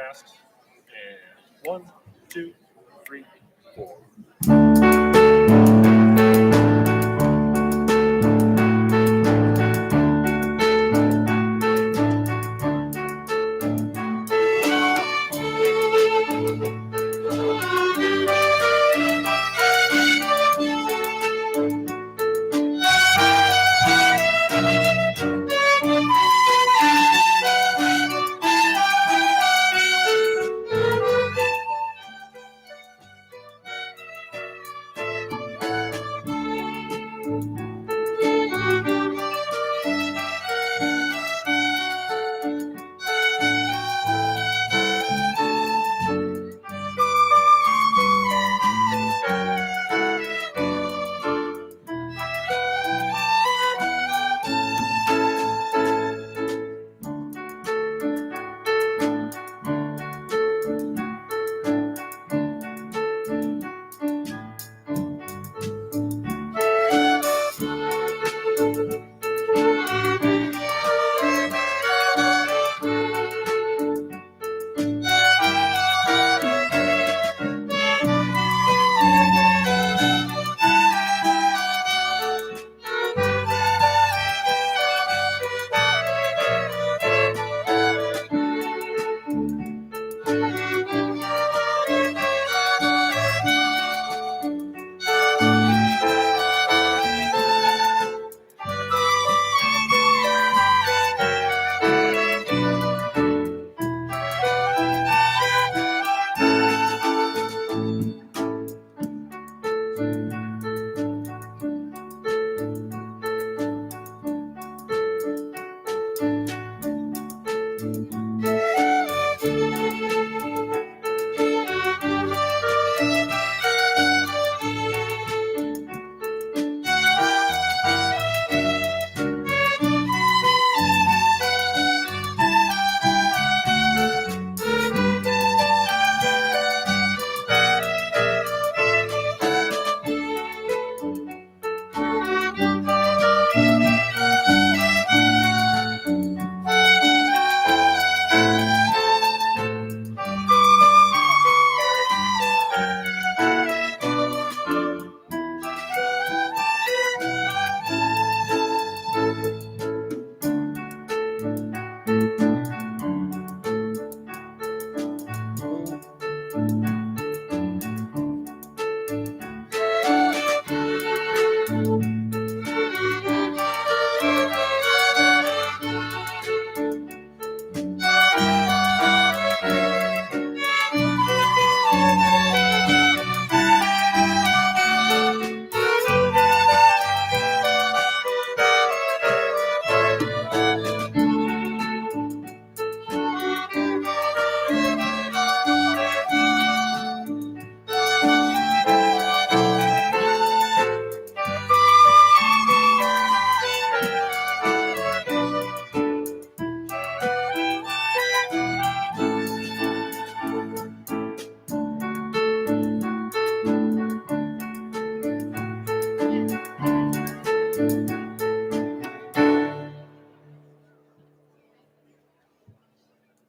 fast. And 1, 2, 3, 4.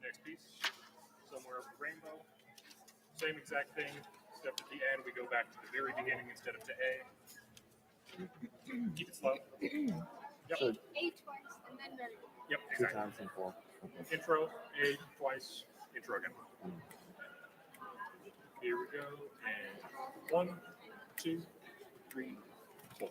Next piece, Somewhere Over the Rainbow. Same exact thing, except at the end we go back to the very beginning instead of to A. Keep it slow. Yep. So A twice and then very. Yep, two exactly. times and four. Okay. Intro, A twice, intro again. Here we go, and 1, 2, 3, 4.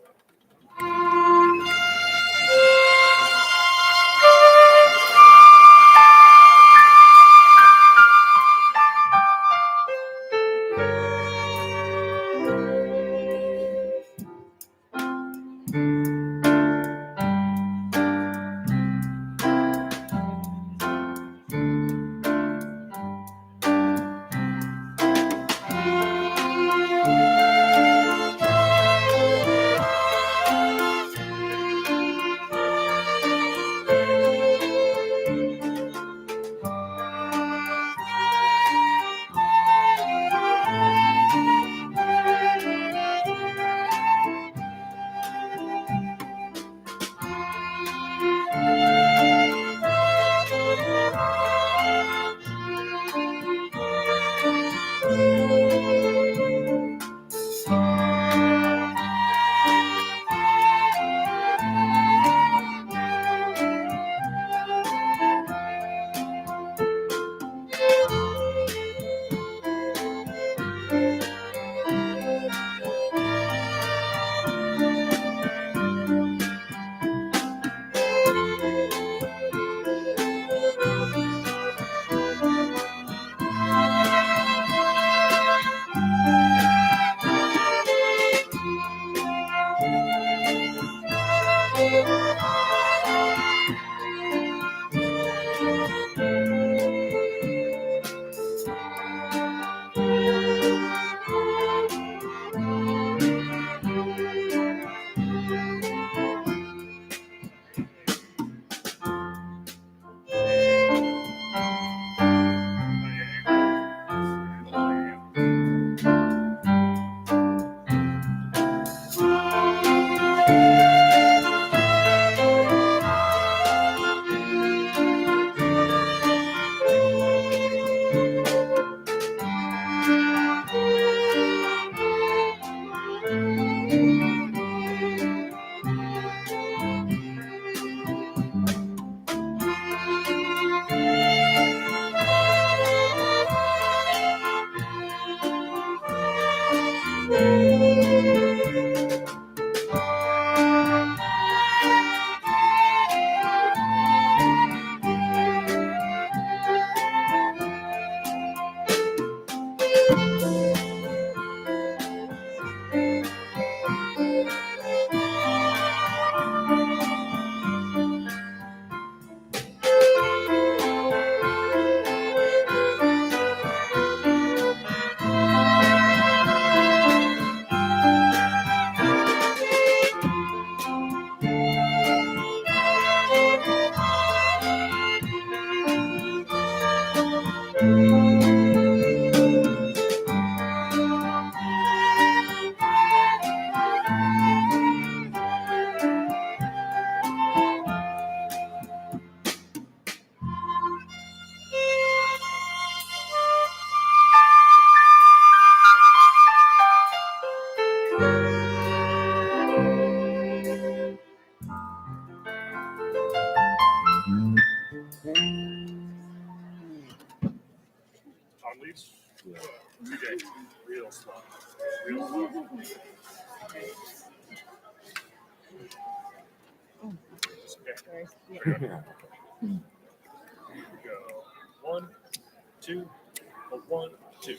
Everyone leaves? Yeah. CJ, real slow. Real slow. Okay. Ready? Yeah. Here we go. 1, 2, 1, 2.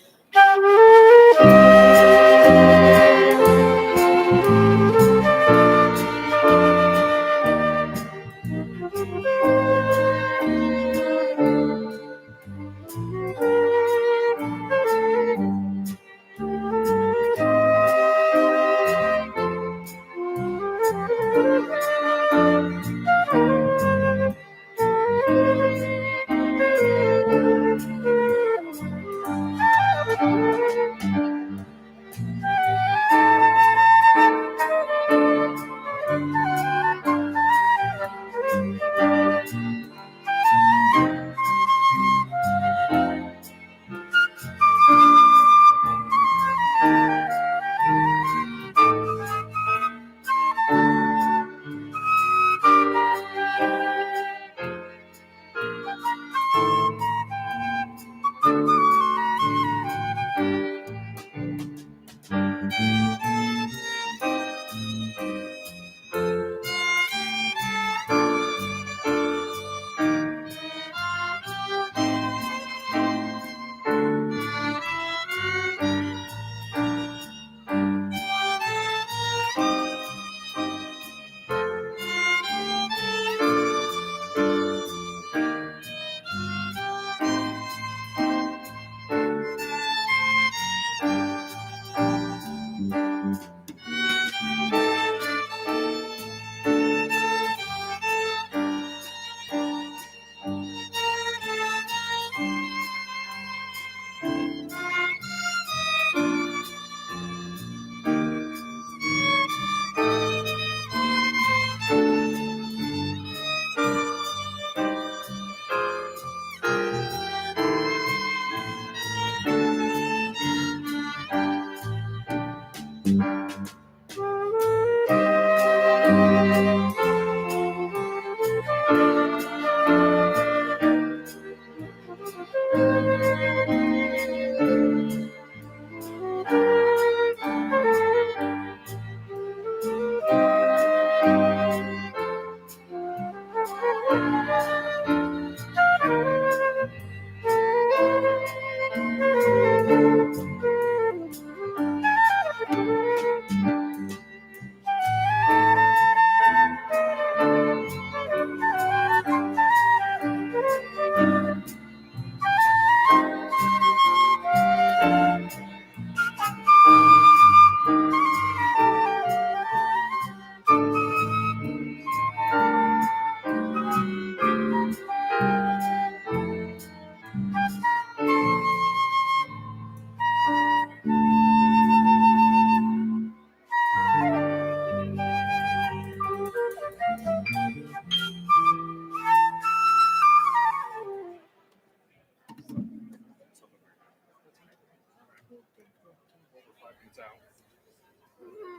Over 5 minutes out.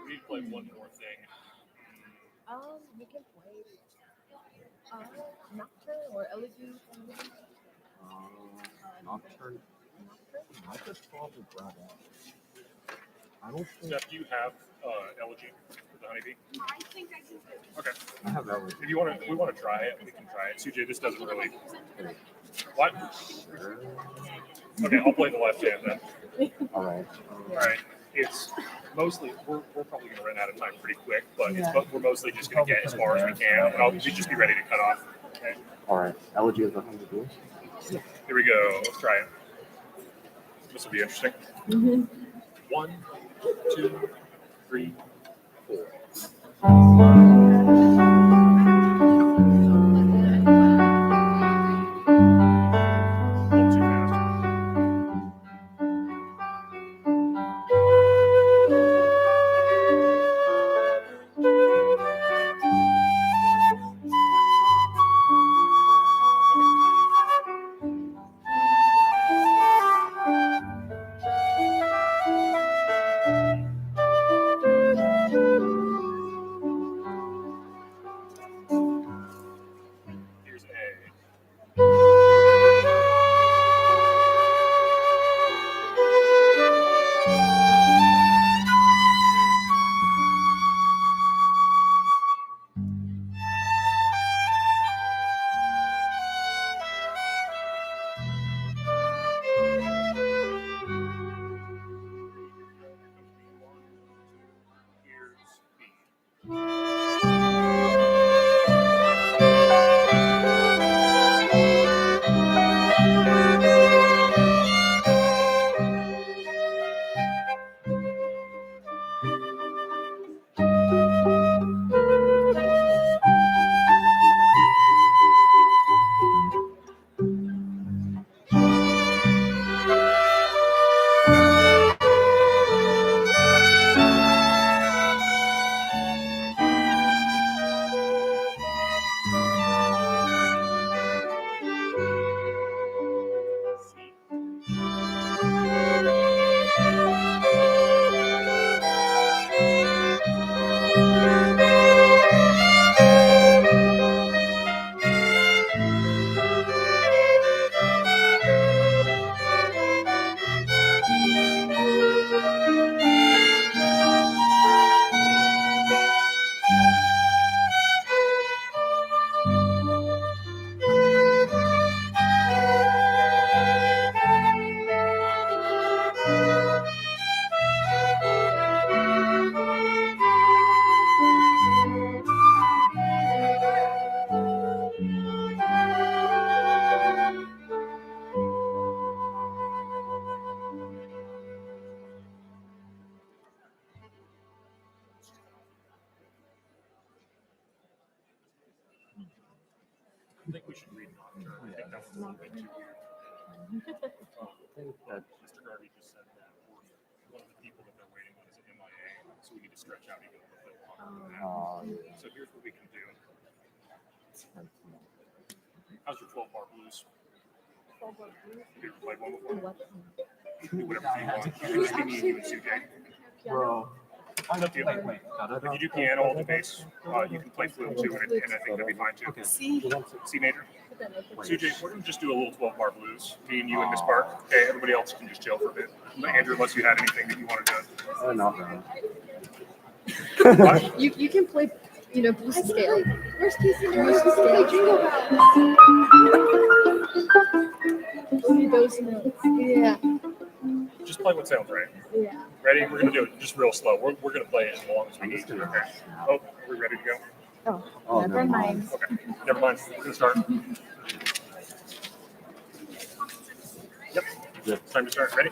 We need to play one more thing. We can play Nocturne or Elegy. Nocturne. I could probably grab that. I don't think Steph, do you have Elegy with the honeybee? I think I can do it. Okay. I have that one. If you want to, we want to try it. We can try it. CJ, this doesn't really. What? Sure. Okay, I'll play the left hand then. All right. All right. It's mostly we're probably going to run out of time pretty quick, but Yeah. we're mostly just going to get as far as we can, and I'll just be ready to cut off. Okay. All right. Elegy of the Hundred Years. Here we go. Let's try it. This will be interesting. Mm-hmm. 1, 2, 3, 4. A little too fast. think we should read Nocturne. I think that was a little bit too weird. Mr. Garvey just said that one of the people that they're waiting on is an MIA, so we need to stretch out even a little bit longer than that. So here's what we can do. How's your 12-bar blues? Have you ever played one before? What? You can do whatever you want. You can just be me and you and Sujay. Bro. It's up to you. Wait. If you do piano on the bass, you can play flute too, and I think that'd be fine too. Okay. C. C major. Put that up. Sujay, we're gonna just do a little 12-bar blues. Me and you and Miss Park. Okay, everybody else can just chill for a bit. Andrew, unless you had anything that you wanted to. Not bad. What? You can play, blues scale. Where's Casey? Where's the scale? Those notes. Yeah. Just play what sounds right. Yeah. Ready? We're gonna do it just real slow. We're gonna play it as long as we need to. Okay. Oh, we're ready to go. Oh, never mind. Okay. Never mind. We're gonna start. Yep. It's time to start. Ready?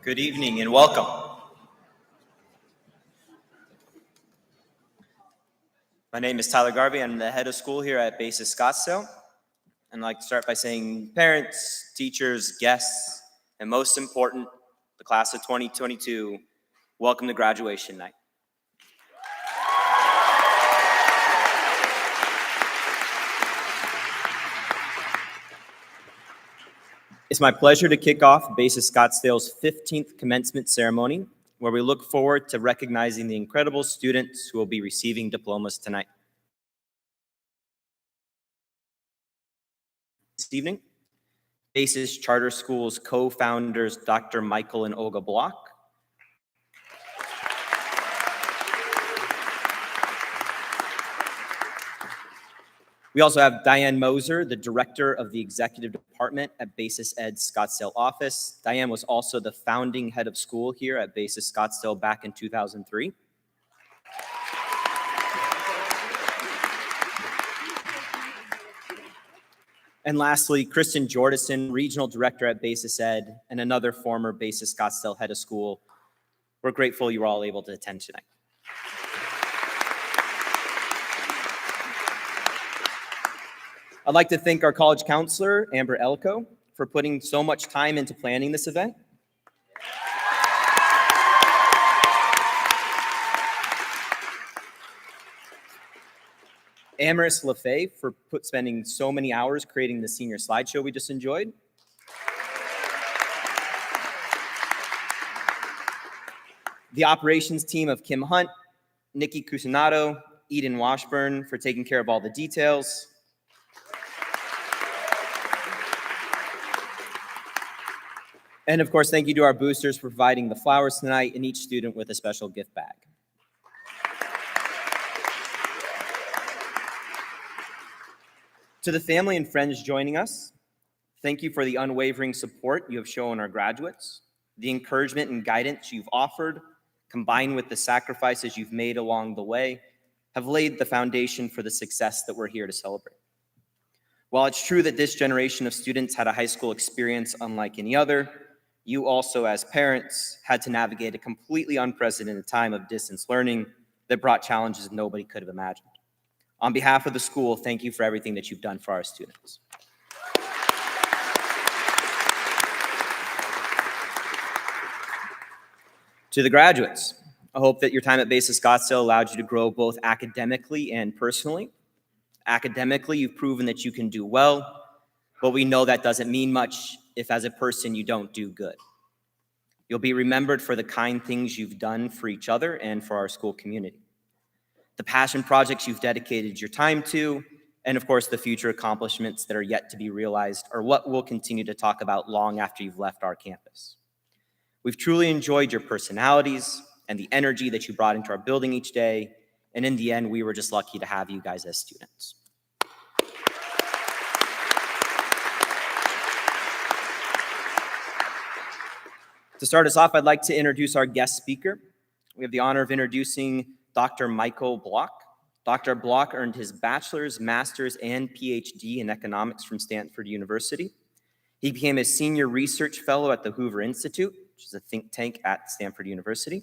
Good evening and welcome. My name is Tyler Garvey. I'm the head of school here at Basis Scottsdale. And I'd like to start by saying parents, teachers, guests, and most important, the class of 2022, welcome to graduation night. It's my pleasure to kick off Basis Scottsdale's 15th commencement ceremony, where we look forward to recognizing the incredible students who will be receiving diplomas tonight. This evening, Basis Charter School's co-founders, Dr. Michael and Olga Block, we also have Diane Moser, the director of the executive department at Basis Ed's Scottsdale office. Diane was also the founding head of school here at Basis Scottsdale back in 2003. And lastly, Kristen Jordison, regional director at Basis Ed and another former Basis Scottsdale head of school. We're grateful you were all able to attend tonight. I'd like to thank our college counselor, Amber Elko, for putting so much time into planning this event. Amaris LaFay for spending so many hours creating the senior slideshow we just enjoyed. The operations team of Kim Hunt, Nikki Cusinado, Eden Washburn for taking care of all the details. And of course, thank you to our boosters for providing the flowers tonight and each student with a special gift bag. To the family and friends joining us, thank you for the unwavering support you have shown our graduates. The encouragement and guidance you've offered, combined with the sacrifices you've made along the way, have laid the foundation for the success that we're here to celebrate. While it's true that this generation of students had a high school experience unlike any other, you also, as parents, had to navigate a completely unprecedented time of distance learning that brought challenges nobody could have imagined. On behalf of the school, thank you for everything that you've done for our students. To the graduates, I hope that your time at Basis Scottsdale allowed you to grow both academically and personally. Academically, you've proven that you can do well, but we know that doesn't mean much if as a person you don't do good. You'll be remembered for the kind things you've done for each other and for our school community. The passion projects you've dedicated your time to, and of course the future accomplishments that are yet to be realized are what we'll continue to talk about long after you've left our campus. We've truly enjoyed your personalities and the energy that you brought into our building each day, and in the end, we were just lucky to have you guys as students. To start us off, I'd like to introduce our guest speaker. We have the honor of introducing Dr. Michael Block. Dr. Block earned his bachelor's, master's, and PhD in economics from Stanford University. He became a senior research fellow at the Hoover Institute, which is a think tank at Stanford University.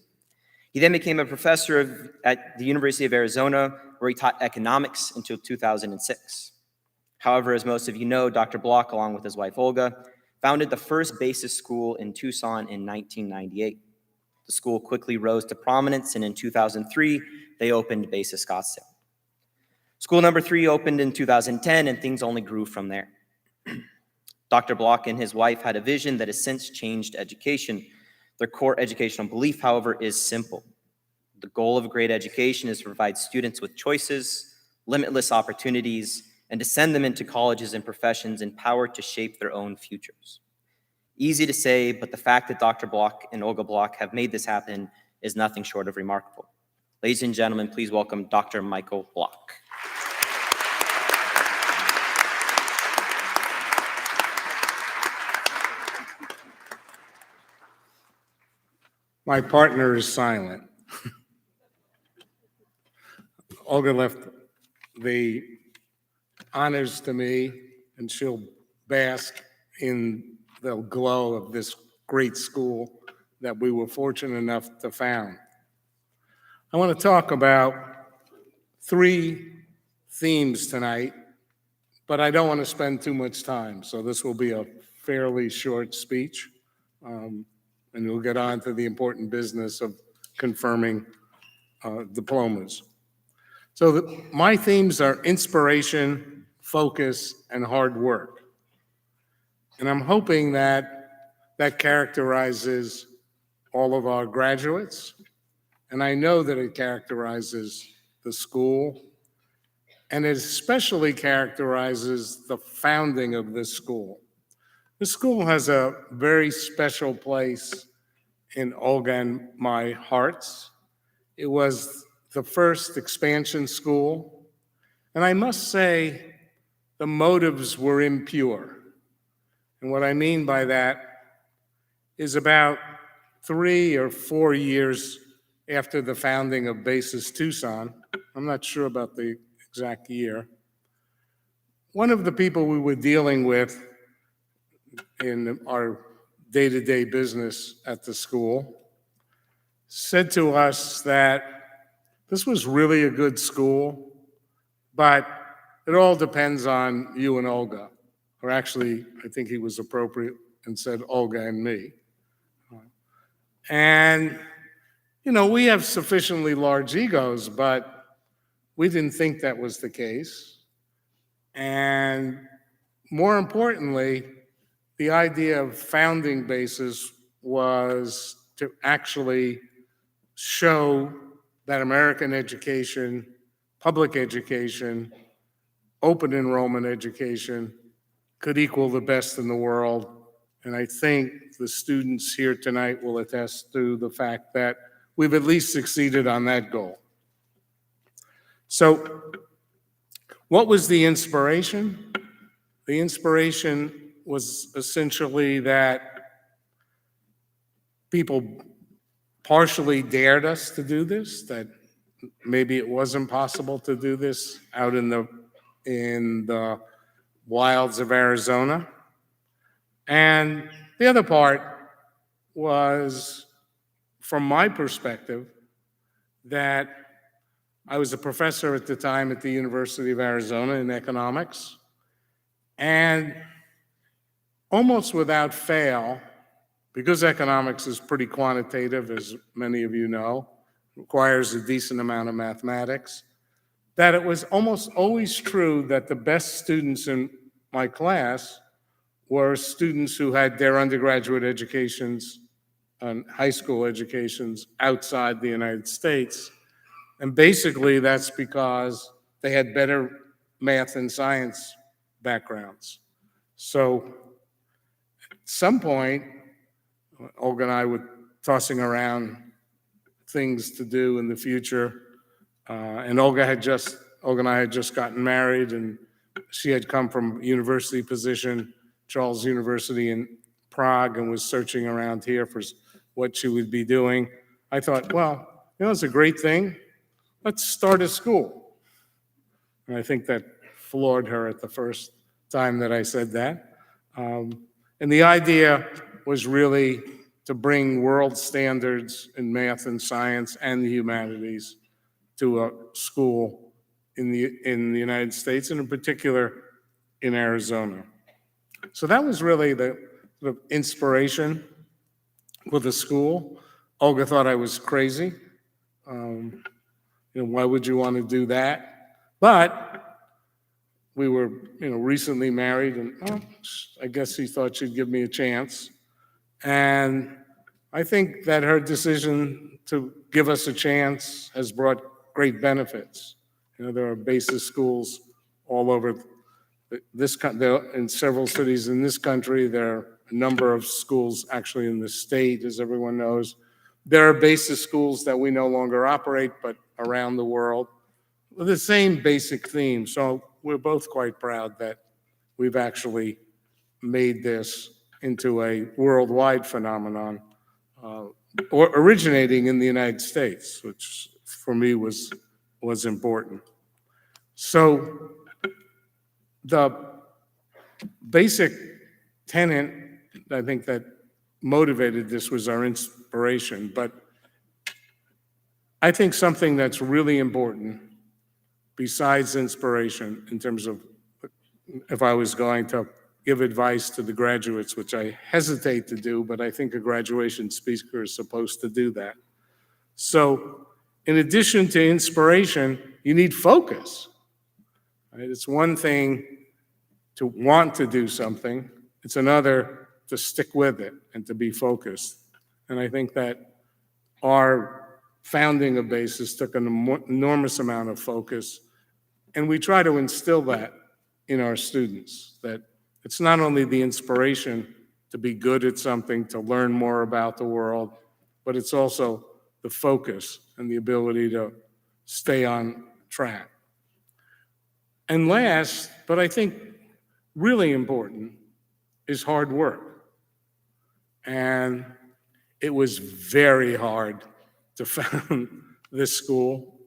He then became a professor at the University of Arizona, where he taught economics until 2006. However, as most of you know, Dr. Block, along with his wife Olga, founded the first Basis school in Tucson in 1998. The school quickly rose to prominence, and in 2003, they opened Basis Scottsdale. School number 3 opened in 2010, and things only grew from there. Dr. Block and his wife had a vision that has since changed education. Their core educational belief, however, is simple. The goal of a great education is to provide students with choices, limitless opportunities, and to send them into colleges and professions empowered to shape their own futures. Easy to say, but the fact that Dr. Block and Olga Block have made this happen is nothing short of remarkable. Ladies and gentlemen, please welcome Dr. Michael Block. My partner is silent. Olga left the honors to me, and she'll bask in the glow of this great school that we were fortunate enough to found. I want to talk about 3 themes tonight, but I don't want to spend too much time, so this will be a fairly short speech, and we'll get on to the important business of confirming diplomas. So my themes are inspiration, focus, and hard work. And I'm hoping that characterizes all of our graduates, and I know that it characterizes the school, and it especially characterizes the founding of this school. This school has a very special place in Olga and my hearts. It was the first expansion school, and I must say the motives were impure. And what I mean by that is about 3 or 4 years after the founding of Basis Tucson, I'm not sure about the exact year, one of the people we were dealing with in our day-to-day business at the school said to us that this was really a good school, but it all depends on you and Olga. Or actually, I think he was appropriate and said Olga and me. And, we have sufficiently large egos, but we didn't think that was the case. And more importantly, the idea of founding Basis was to actually show that American education, public education, open enrollment education could equal the best in the world. And I think the students here tonight will attest to the fact that we've at least succeeded on that goal. So what was the inspiration? The inspiration was essentially that people partially dared us to do this, that maybe it wasn't possible to do this out in the wilds of Arizona. And the other part was, from my perspective, that I was a professor at the time at the University of Arizona in economics, and almost without fail, because economics is pretty quantitative, as many of you know, requires a decent amount of mathematics, that it was almost always true that the best students in my class were students who had their undergraduate educations and high school educations outside the United States. And basically that's because they had better math and science backgrounds. So at some point, Olga and I were tossing around things to do in the future. And Olga and I had just gotten married, and she had come from a university position, Charles University in Prague, and was searching around here for what she would be doing. I thought, well, it's a great thing. Let's start a school. And I think that floored her at the first time that I said that. And the idea was really to bring world standards in math and science and the humanities to a school in the United States, and in particular in Arizona. So that was really the inspiration for the school. Olga thought I was crazy. Why would you want to do that? But we were, recently married, and I guess she thought she'd give me a chance. And I think that her decision to give us a chance has brought great benefits. There are Basis schools all over this country, in several cities in this country. There are a number of schools actually in the state, as everyone knows. There are Basis schools that we no longer operate, but around the world, with the same basic theme. So we're both quite proud that we've actually made this into a worldwide phenomenon, or originating in the United States, which for me was important. So the basic tenet, I think, that motivated this was our inspiration. But I think something that's really important, besides inspiration, in terms of if I was going to give advice to the graduates, which I hesitate to do, but I think a graduation speaker is supposed to do that. So in addition to inspiration, you need focus. Right? It's one thing to want to do something. It's another to stick with it and to be focused. And I think that our founding of BASIS took an enormous amount of focus, and we try to instill that in our students, that it's not only the inspiration to be good at something, to learn more about the world, but it's also the focus and the ability to stay on track. And last, but I think really important, is hard work. And it was very hard to found this school.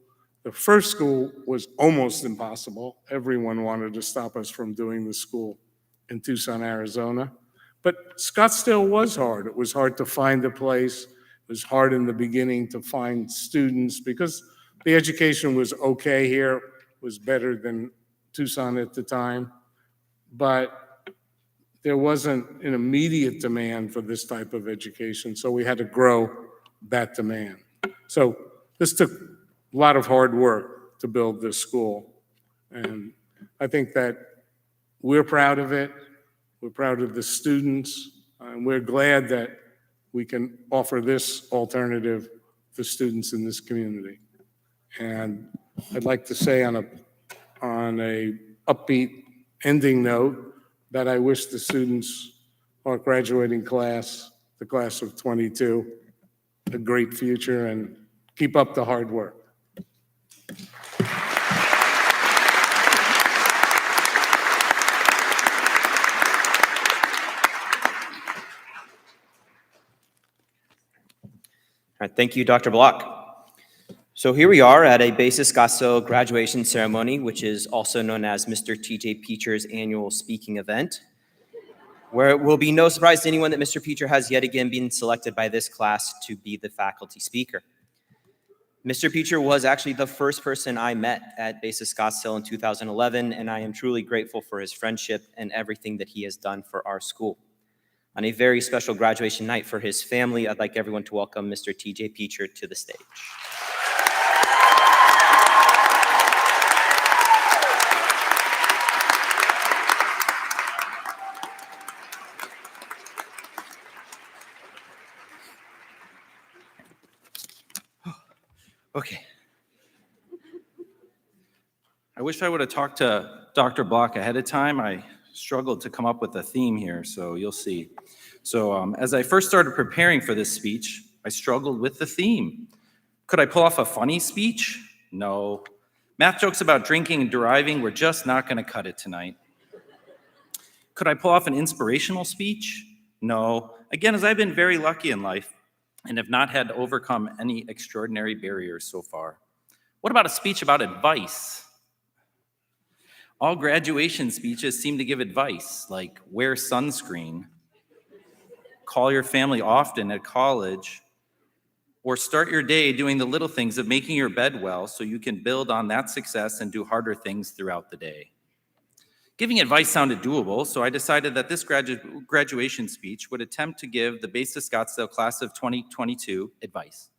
The first school was almost impossible. Everyone wanted to stop us from doing the school in Tucson, Arizona. But Scottsdale was hard. It was hard to find a place. It was hard in the beginning to find students because the education was okay here, was better than Tucson at the time. But there wasn't an immediate demand for this type of education, so we had to grow that demand. So this took a lot of hard work to build this school. And I think that we're proud of it. We're proud of the students. And we're glad that we can offer this alternative to students in this community. And I'd like to say on a upbeat ending note that I wish the students, our graduating class, the class of 22, a great future, and keep up the hard work. All right, thank you, Dr. Block. So here we are at a BASIS Scottsdale graduation ceremony, which is also known as Mr. TJ Peacher's annual speaking event, where it will be no surprise to anyone that Mr. Peacher has yet again been selected by this class to be the faculty speaker. Mr. Peacher was actually the first person I met at BASIS Scottsdale in 2011, and I am truly grateful for his friendship and everything that he has done for our school. On a very special graduation night for his family, I'd like everyone to welcome Mr. TJ Peacher to the stage. Okay. I wish I would have talked to Dr. Block ahead of time. I struggled to come up with a theme here, so you'll see. So as I first started preparing for this speech, I struggled with the theme. Could I pull off a funny speech? No. Math jokes about drinking and driving were just not going to cut it tonight. Could I pull off an inspirational speech? No. Again, as I've been very lucky in life and have not had to overcome any extraordinary barriers so far. What about a speech about advice? All graduation speeches seem to give advice, like wear sunscreen, call your family often at college, or start your day doing the little things of making your bed well so you can build on that success and do harder things throughout the day. Giving advice sounded doable, so I decided that this graduation speech would attempt to give the BASIS Scottsdale class of 2022 advice.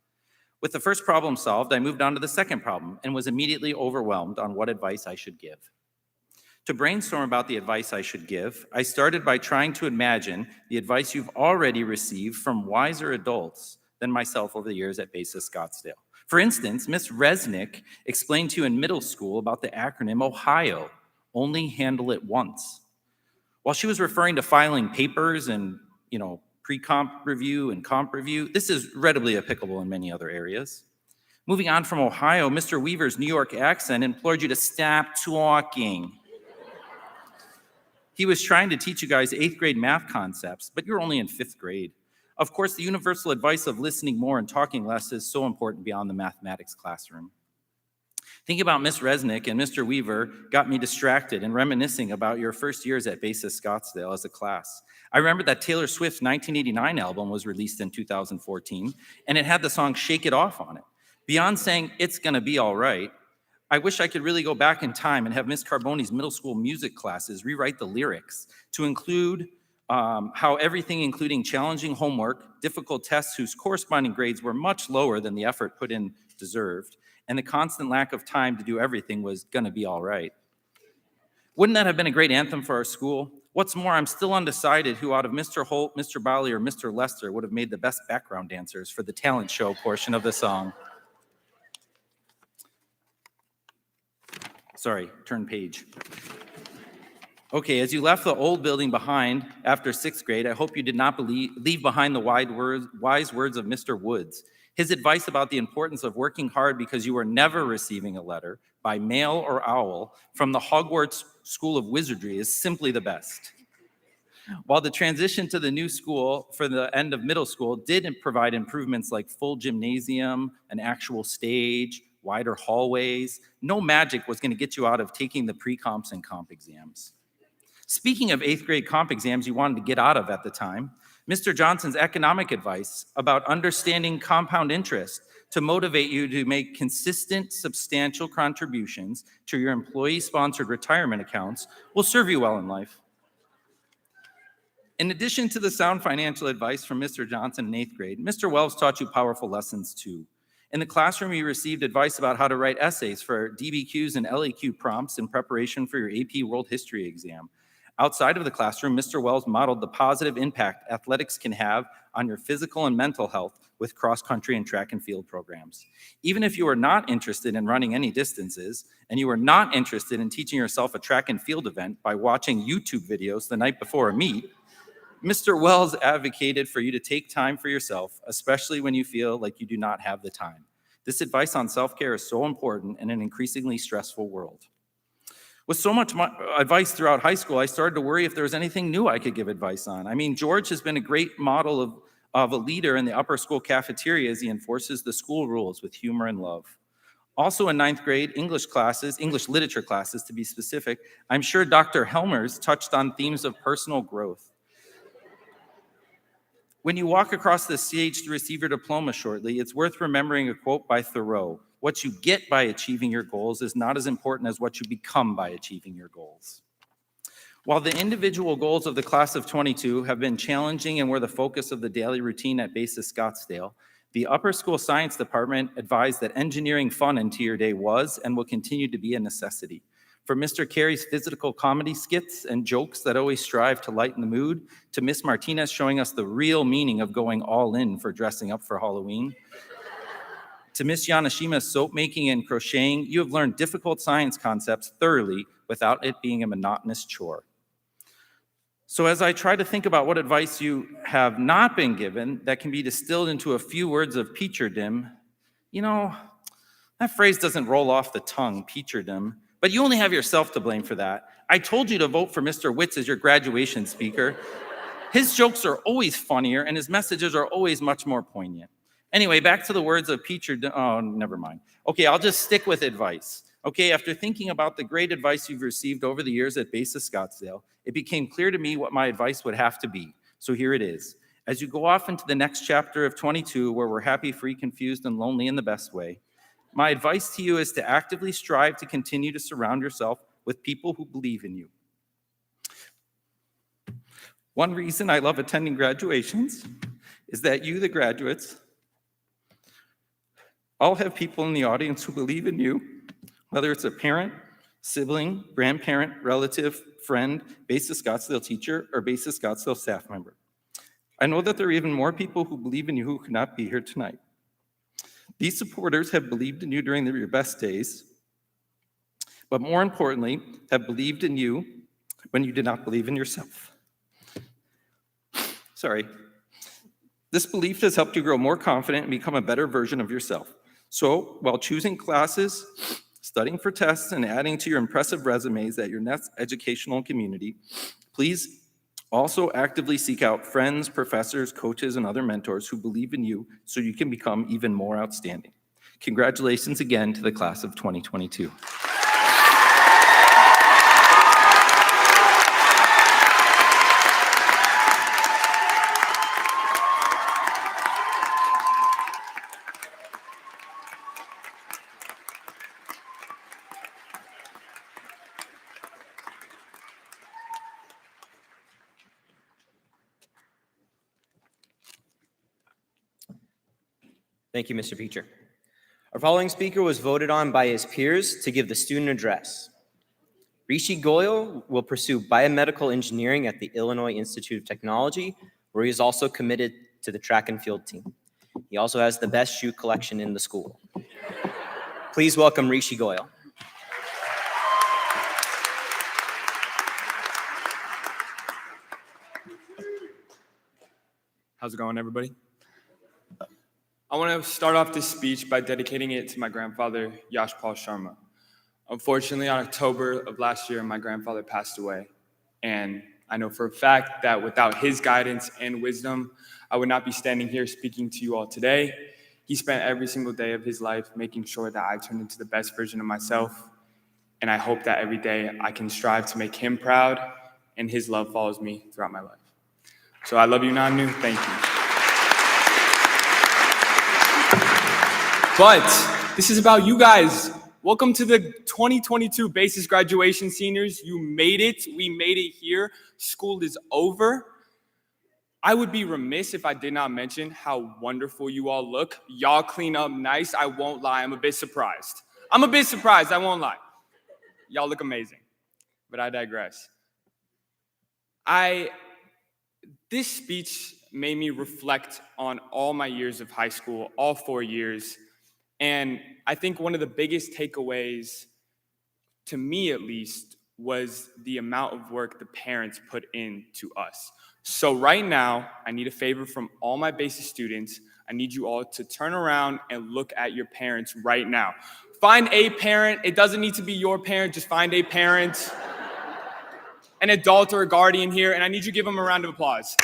With the first problem solved, I moved on to the second problem and was immediately overwhelmed on what advice I should give. To brainstorm about the advice I should give, I started by trying to imagine the advice you've already received from wiser adults than myself over the years at BASIS Scottsdale. For instance, Ms. Resnick explained to you in middle school about the acronym OHIO, only handle it once. While she was referring to filing papers and, pre-comp review and comp review, this is readily applicable in many other areas. Moving on from Ohio, Mr. Weaver's New York accent implored you to stop talking. He was trying to teach you guys 8th grade math concepts, but you're only in 5th grade. Of course, the universal advice of listening more and talking less is so important beyond the mathematics classroom. Thinking about Miss Resnick and Mr. Weaver got me distracted and reminiscing about your first years at Basis Scottsdale as a class. I remember that Taylor Swift's 1989 album was released in 2014, and it had the song Shake It Off on it. Beyond saying, it's gonna be all right, I wish I could really go back in time and have Miss Carboni's middle school music classes rewrite the lyrics to include how everything, including challenging homework, difficult tests whose corresponding grades were much lower than the effort put in deserved, and the constant lack of time to do everything was gonna be all right. Wouldn't that have been a great anthem for our school? What's more, I'm still undecided who out of Mr. Holt, Mr. Bali, or Mr. Lester would have made the best background dancers for the talent show portion of the song. Sorry, turn page. Okay, as you left the old building behind after 6th grade, I hope you did not leave behind the wise words of Mr. Woods. His advice about the importance of working hard because you are never receiving a letter by mail or owl from the Hogwarts School of Wizardry is simply the best. While the transition to the new school for the end of middle school did provide improvements like full gymnasium, an actual stage, wider hallways, no magic was going to get you out of taking the pre-comps and comp exams. Speaking of 8th grade comp exams you wanted to get out of at the time, Mr. Johnson's economic advice about understanding compound interest to motivate you to make consistent, substantial contributions to your employee-sponsored retirement accounts will serve you well in life. In addition to the sound financial advice from Mr. Johnson in 8th grade, Mr. Wells taught you powerful lessons too. In the classroom, you received advice about how to write essays for DBQs and LAQ prompts in preparation for your AP World History exam. Outside of the classroom, Mr. Wells modeled the positive impact athletics can have on your physical and mental health with cross-country and track and field programs. Even if you are not interested in running any distances, and you are not interested in teaching yourself a track and field event by watching YouTube videos the night before a meet, Mr. Wells advocated for you to take time for yourself, especially when you feel like you do not have the time. This advice on self-care is so important in an increasingly stressful world. With so much advice throughout high school, I started to worry if there was anything new I could give advice on. I mean, George has been a great model of a leader in the upper school cafeteria as he enforces the school rules with humor and love. Also in 9th grade, English literature classes to be specific, I'm sure Dr. Helmers touched on themes of personal growth. When you walk across the stage to receive your diploma shortly, it's worth remembering a quote by Thoreau. What you get by achieving your goals is not as important as what you become by achieving your goals. While the individual goals of the class of 22 have been challenging and were the focus of the daily routine at Basis Scottsdale, the upper school science department advised that engineering fun into your day was and will continue to be a necessity. From Mr. Carey's physical comedy skits and jokes that always strive to lighten the mood, to Miss Martinez showing us the real meaning of going all in for dressing up for Halloween, to Miss Yanashima's soap making and crocheting, you have learned difficult science concepts thoroughly without it being a monotonous chore. So as I try to think about what advice you have not been given that can be distilled into a few words of Peacherdom, you know, that phrase doesn't roll off the tongue, Peacherdom, but you only have yourself to blame for that. I told you to vote for Mr. Witz as your graduation speaker. His jokes are always funnier and his messages are always much more poignant. Anyway, back to the words of Peacherdom. Oh, never mind. Okay, I'll just stick with advice. Okay, after thinking about the great advice you've received over the years at Basis Scottsdale, it became clear to me what my advice would have to be. So here it is. As you go off into the next chapter of 22, where we're happy, free, confused, and lonely in the best way, my advice to you is to actively strive to continue to surround yourself with people who believe in you. One reason I love attending graduations is that you, the graduates, all have people in the audience who believe in you, whether it's a parent, sibling, grandparent, relative, friend, Basis Scottsdale teacher, or Basis Scottsdale staff member. I know that there are even more people who believe in you who could not be here tonight. These supporters have believed in you during your best days, but more importantly, have believed in you when you did not believe in yourself. Sorry. This belief has helped you grow more confident and become a better version of yourself. So while choosing classes, studying for tests, and adding to your impressive resumes at your next educational community, please also actively seek out friends, professors, coaches, and other mentors who believe in you so you can become even more outstanding. Congratulations again to the class of 2022. Thank you, Mr. Peacher. Our following speaker was voted on by his peers to give the student address. Rishi Goyal will pursue biomedical engineering at the Illinois Institute of Technology, where he is also committed to the track and field team. He also has the best shoe collection in the school. Please welcome Rishi Goyal. How's it going, everybody? I want to start off this speech by dedicating it to my grandfather, Yashpal Sharma. Unfortunately, in October of last year, my grandfather passed away. And I know for a fact that without his guidance and wisdom, I would not be standing here speaking to you all today. He spent every single day of his life making sure that I turned into the best version of myself. And I hope that every day I can strive to make him proud and his love follows me throughout my life. So I love you, Nanu. Thank you. But this is about you guys. Welcome to the 2022 BASIS graduation, seniors. You made it. We made it here. School is over. I would be remiss if I did not mention how wonderful you all look. Y'all clean up nice. I won't lie. I'm a bit surprised. I won't lie. Y'all look amazing. But I digress. This speech made me reflect on all my years of high school, all 4 years. And I think one of the biggest takeaways, to me at least, was the amount of work the parents put into us. So right now, I need a favor from all my BASIS students. I need you all to turn around and look at your parents right now. Find a parent. It doesn't need to be your parent. Just find a parent, an adult or a guardian here, and I need you to give them a round of applause.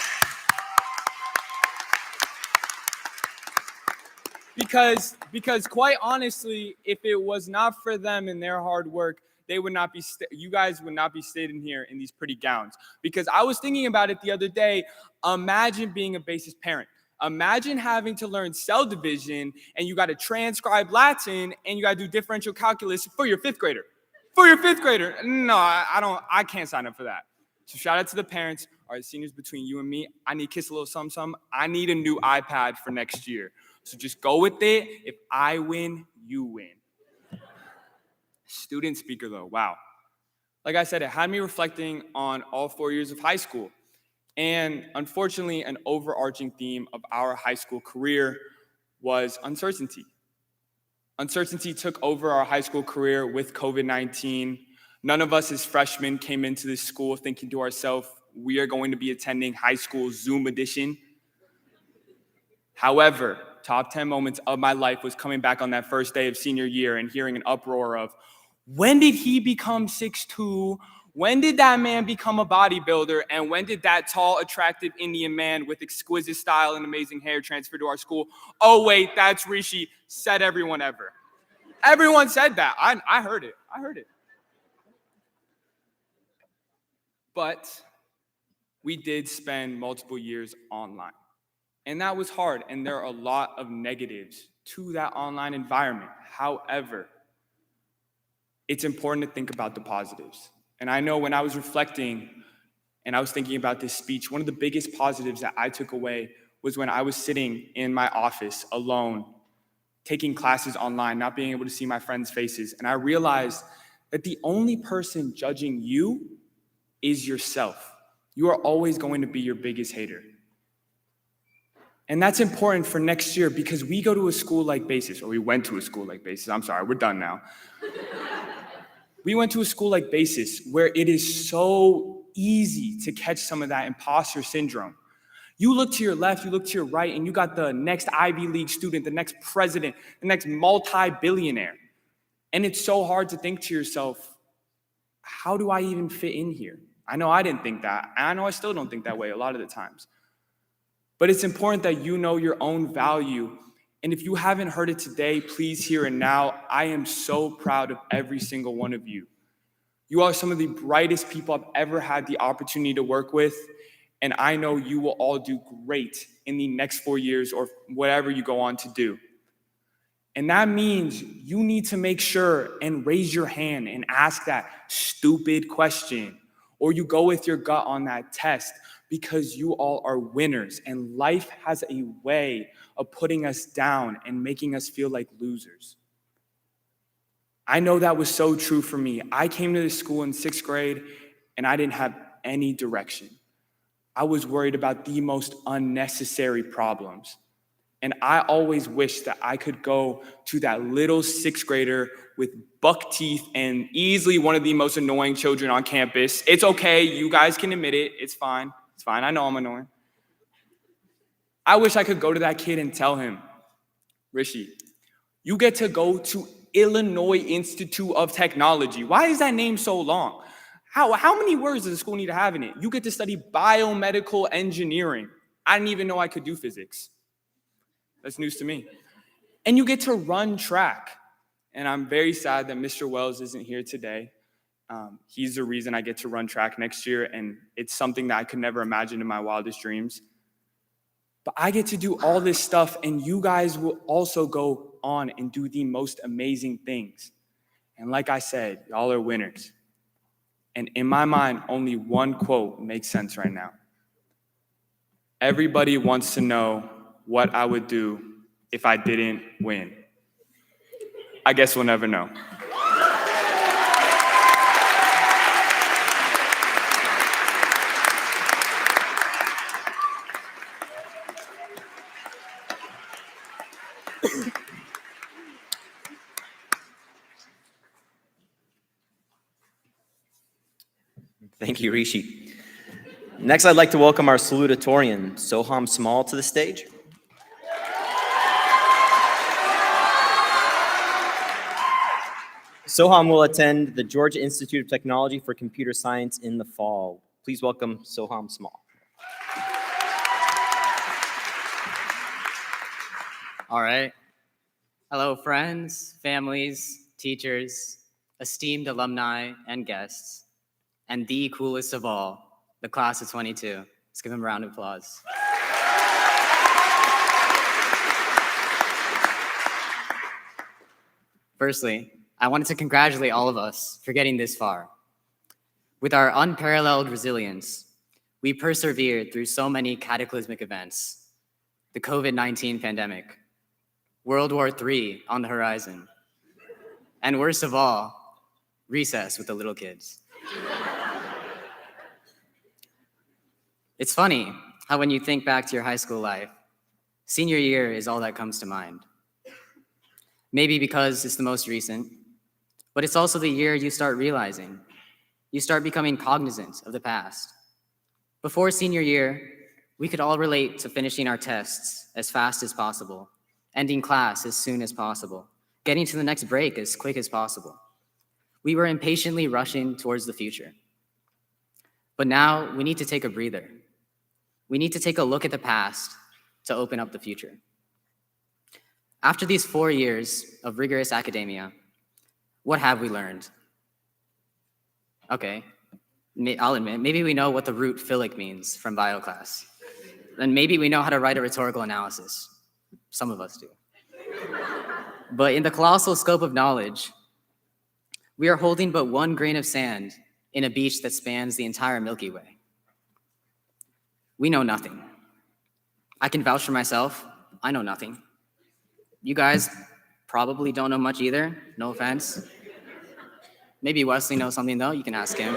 Because quite honestly, if it was not for them and their hard work, they would not be, you guys would not be sitting here in these pretty gowns. Because I was thinking about it the other day. Imagine being a BASIS parent. Imagine having to learn cell division and you got to transcribe Latin and you got to do differential calculus for your fifth grader. No, I can't sign up for that. So shout out to the parents. All right, seniors, between you and me, I need kiss a little something. I need a new iPad for next year. So just go with it. If I win, you win. Student speaker though, wow. Like I said, it had me reflecting on all 4 years of high school. And unfortunately, an overarching theme of our high school career was uncertainty. Uncertainty took over our high school career with COVID-19. None of us as freshmen came into this school thinking to ourselves, we are going to be attending high school Zoom edition. However, top 10 moments of my life was coming back on that first day of senior year and hearing an uproar of, when did he become 6'2"? When did that man become a bodybuilder? And when did that tall, attractive Indian man with exquisite style and amazing hair transfer to our school? Oh, wait, that's Rishi, said everyone ever. Everyone said that. I heard it. But we did spend multiple years online. And that was hard, and there are a lot of negatives to that online environment. However, it's important to think about the positives. And I know when I was reflecting and I was thinking about this speech, one of the biggest positives that I took away was when I was sitting in my office alone, taking classes online, not being able to see my friends' faces. And I realized that the only person judging you is yourself. You are always going to be your biggest hater. And that's important for next year because we go to a school like BASIS, or we went to a school like BASIS. I'm sorry, we're done now. We went to a school like BASIS where it is so easy to catch some of that imposter syndrome. You look to your left, you look to your right, and you got the next Ivy League student, the next president, the next multi-billionaire. And it's so hard to think to yourself, how do I even fit in here? I know I didn't think that, and I know I still don't think that way a lot of the times. But it's important that you know your own value And if you haven't heard it today, please hear it now. I am so proud of every single one of you. You are some of the brightest people I've ever had the opportunity to work with, and I know you will all do great in the next 4 years or whatever you go on to do. And that means you need to make sure and raise your hand and ask that stupid question, or you go with your gut on that test, because you all are winners, and life has a way of putting us down and making us feel like losers. I know that was so true for me. I came to this school in 6th grade and I didn't have any direction. I was worried about the most unnecessary problems. And I always wished that I could go to that little 6th grader with buck teeth and easily one of the most annoying children on campus. It's okay, you guys can admit it. It's fine. It's fine. I know I'm annoying. I wish I could go to that kid and tell him, Rishi, you get to go to Illinois Institute of Technology. Why is that name so long? How many words does the school need to have in it? You get to study biomedical engineering. I didn't even know I could do physics. That's news to me. And you get to run track. And I'm very sad that Mr. Wells isn't here today. He's the reason I get to run track next year, and it's something that I could never imagine in my wildest dreams. But I get to do all this stuff, and you guys will also go on and do the most amazing things. And like I said, y'all are winners. And in my mind, only one quote makes sense right now. Everybody wants to know what I would do if I didn't win. I guess we'll never know. Thank you, Rishi. Next, I'd like to welcome our salutatorian, Soham Small, to the stage. Soham will attend the Georgia Institute of Technology for Computer Science in the fall. Please welcome Soham Small. All right. Hello, friends, families, teachers, esteemed alumni, and guests, and the coolest of all, the class of 22. Let's give them a round of applause. Firstly, I wanted to congratulate all of us for getting this far. With our unparalleled resilience, we persevered through so many cataclysmic events: the COVID-19 pandemic, World War III on the horizon, and worst of all, recess with the little kids. It's funny how when you think back to your high school life, senior year is all that comes to mind. Maybe because it's the most recent, but it's also the year you start realizing, you start becoming cognizant of the past. Before senior year, we could all relate to finishing our tests as fast as possible, ending class as soon as possible, getting to the next break as quick as possible. We were impatiently rushing towards the future. But now we need to take a breather. We need to take a look at the past to open up the future. After these 4 years of rigorous academia, what have we learned? Okay, I'll admit, maybe we know what the root philic means from bio class. And maybe we know how to write a rhetorical analysis. Some of us do. But in the colossal scope of knowledge, we are holding but one grain of sand in a beach that spans the entire Milky Way. We know nothing. I can vouch for myself, I know nothing. You guys probably don't know much either, no offense. Maybe Wesley knows something though, you can ask him.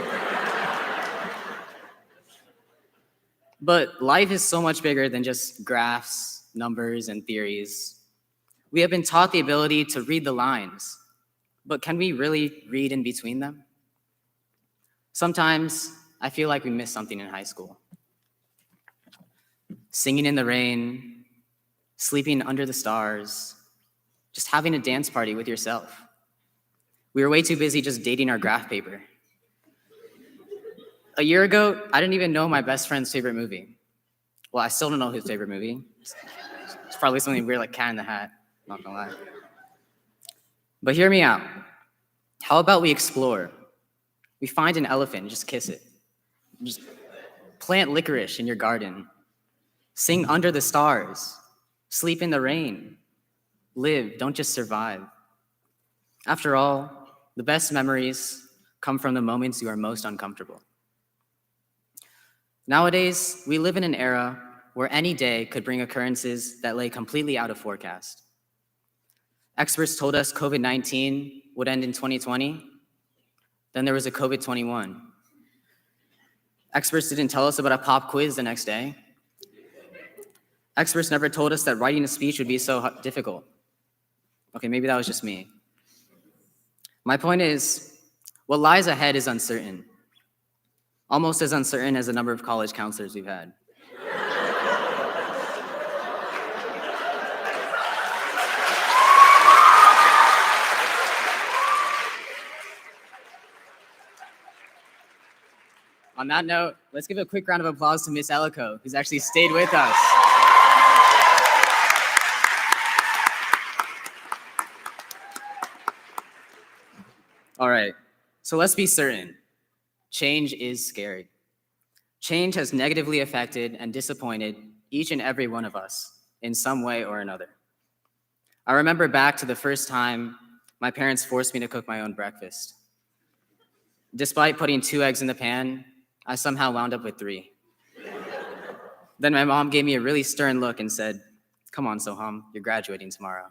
But life is so much bigger than just graphs, numbers, and theories. We have been taught the ability to read the lines, but can we really read in between them? Sometimes I feel like we missed something in high school. Singing in the rain, sleeping under the stars, just having a dance party with yourself. We were way too busy just dating our graph paper. A year ago, I didn't even know my best friend's favorite movie. Well, I still don't know his favorite movie. It's probably something weird like Cat in the Hat. not gonna lie. But hear me out. How about we explore? We find an elephant and just kiss it. Just plant licorice in your garden. Sing under the stars. Sleep in the rain. Live, don't just survive. After all, the best memories come from the moments you are most uncomfortable. Nowadays, we live in an era where any day could bring occurrences that lay completely out of forecast. Experts told us COVID-19 would end in 2020. Then there was a COVID-21. Experts didn't tell us about a pop quiz the next day. Experts never told us that writing a speech would be so difficult. Okay, maybe that was just me. My point is, what lies ahead is uncertain. Almost as uncertain as the number of college counselors we've had. On that note, let's give a quick round of applause to Miss Ellico, who's actually stayed with us. All right, so let's be certain. Change is scary. Change has negatively affected and disappointed each and every one of us in some way or another. I remember back to the first time my parents forced me to cook my own breakfast. Despite putting 2 eggs in the pan, I somehow wound up with 3. Then my mom gave me a really stern look and said, "Come on, Soham, you're graduating tomorrow."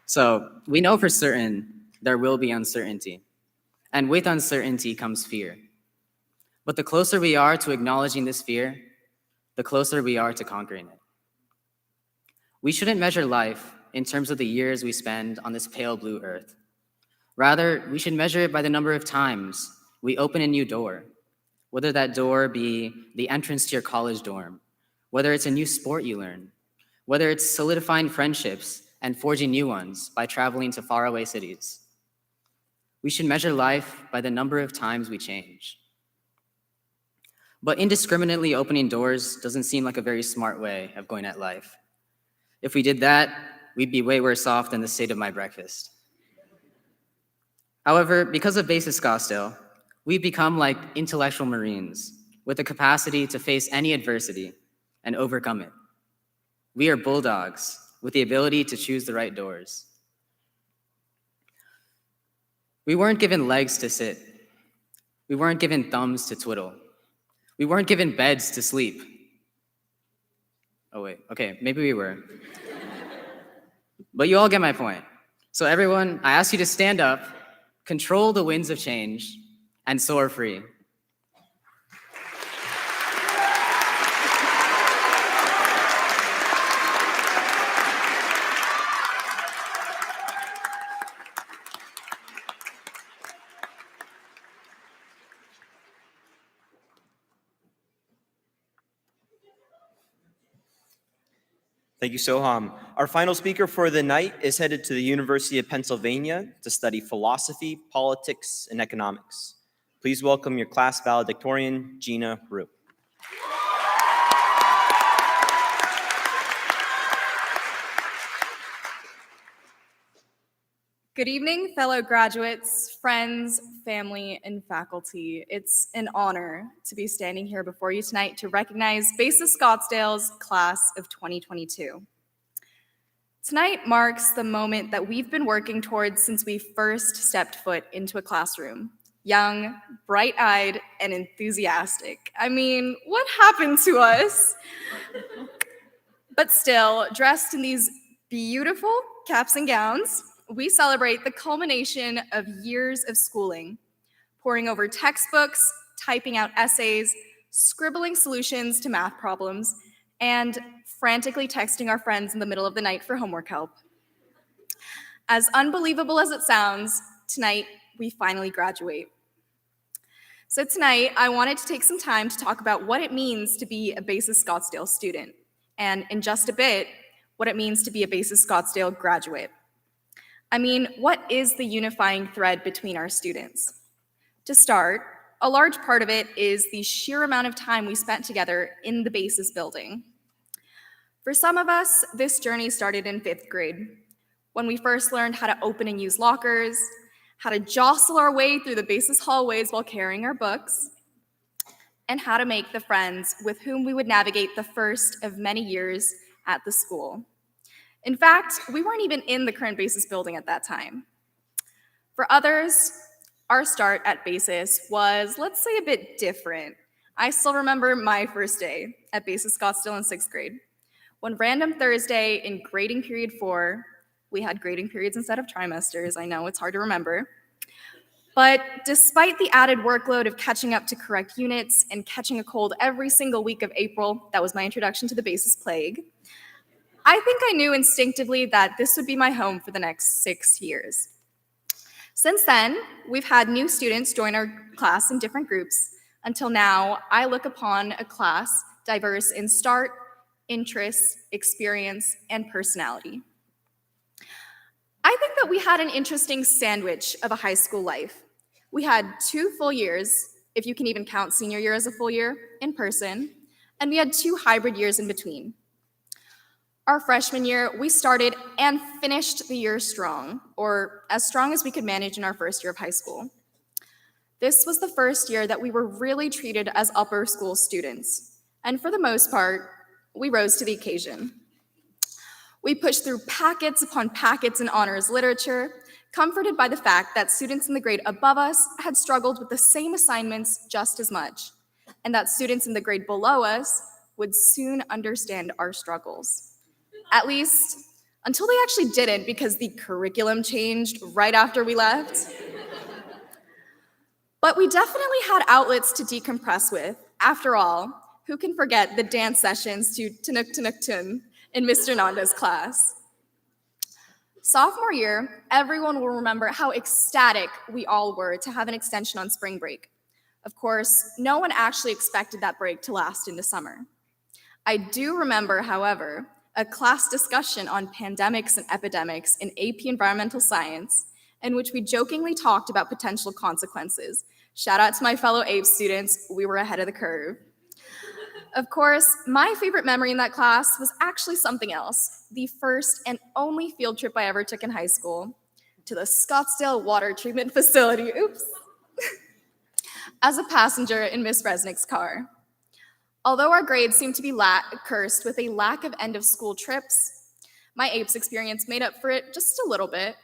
So we know for certain there will be uncertainty. And with uncertainty comes fear. But the closer we are to acknowledging this fear, the closer we are to conquering it. We shouldn't measure life in terms of the years we spend on this pale blue earth. Rather, we should measure it by the number of times we open a new door, whether that door be the entrance to your college dorm, whether it's a new sport you learn, whether it's solidifying friendships and forging new ones by traveling to faraway cities. We should measure life by the number of times we change. But indiscriminately opening doors doesn't seem like a very smart way of going at life. If we did that, we'd be way worse off than the state of my breakfast. However, because of Basis Scottsdale, we've become like intellectual Marines with the capacity to face any adversity and overcome it. We are bulldogs with the ability to choose the right doors. We weren't given legs to sit. We weren't given thumbs to twiddle. We weren't given beds to sleep. Oh wait, okay, maybe we were. But you all get my point. So everyone, I ask you to stand up, control the winds of change, and soar free. Thank you, Soham. Our final speaker for the night is headed to the University of Pennsylvania to study philosophy, politics, and economics. Please welcome your class valedictorian, Gina Rue. Good evening, fellow graduates, friends, family, and faculty. It's an honor to be standing here before you tonight to recognize Basis Scottsdale's class of 2022. Tonight marks the moment that we've been working towards since we first stepped foot into a classroom. Young, bright-eyed, and enthusiastic. I mean, what happened to us? But still, dressed in these beautiful caps and gowns, we celebrate the culmination of years of schooling, poring over textbooks, typing out essays, scribbling solutions to math problems, and frantically texting our friends in the middle of the night for homework help. As unbelievable as it sounds, tonight we finally graduate. So tonight, I wanted to take some time to talk about what it means to be a Basis Scottsdale student, and in just a bit, what it means to be a Basis Scottsdale graduate. I mean, what is the unifying thread between our students? To start, a large part of it is the sheer amount of time we spent together in the BASIS building. For some of us, this journey started in 5th grade, when we first learned how to open and use lockers, how to jostle our way through the BASIS hallways while carrying our books, and how to make the friends with whom we would navigate the first of many years at the school. In fact, we weren't even in the current BASIS building at that time. For others, our start at BASIS was, let's say, a bit different. I still remember my first day at BASIS Scottsdale in 6th grade. One random Thursday in grading period 4, we had grading periods instead of trimesters. I know it's hard to remember. But despite the added workload of catching up to correct units and catching a cold every single week of April, that was my introduction to the BASIS plague, I think I knew instinctively that this would be my home for the next 6 years. Since then, we've had new students join our class in different groups. Until now, I look upon a class diverse in start, interests, experience, and personality. I think that we had an interesting sandwich of a high school life. We had 2 full years, if you can even count senior year as a full year, in person, and we had 2 hybrid years in between. Our freshman year, we started and finished the year strong, or as strong as we could manage in our first year of high school. This was the first year that we were really treated as upper school students, and for the most part, we rose to the occasion. We pushed through packets upon packets in honors literature, comforted by the fact that students in the grade above us had struggled with the same assignments just as much, and that students in the grade below us would soon understand our struggles. At least, until they actually didn't, because the curriculum changed right after we left. But we definitely had outlets to decompress with. After all, who can forget the dance sessions to Tunuk Tunuk Tun in Mr. Nanda's class? Sophomore year, everyone will remember how ecstatic we all were to have an extension on spring break. Of course, no one actually expected that break to last into summer. I do remember, however, a class discussion on pandemics and epidemics in AP Environmental Science, in which we jokingly talked about potential consequences. Shout out to my fellow APE students, we were ahead of the curve. Of course, my favorite memory in that class was actually something else, the first and only field trip I ever took in high school, to the Scottsdale Water Treatment Facility, as a passenger in Miss Resnick's car. Although our grades seemed to be cursed with a lack of end-of-school trips, my APES experience made up for it just a little bit.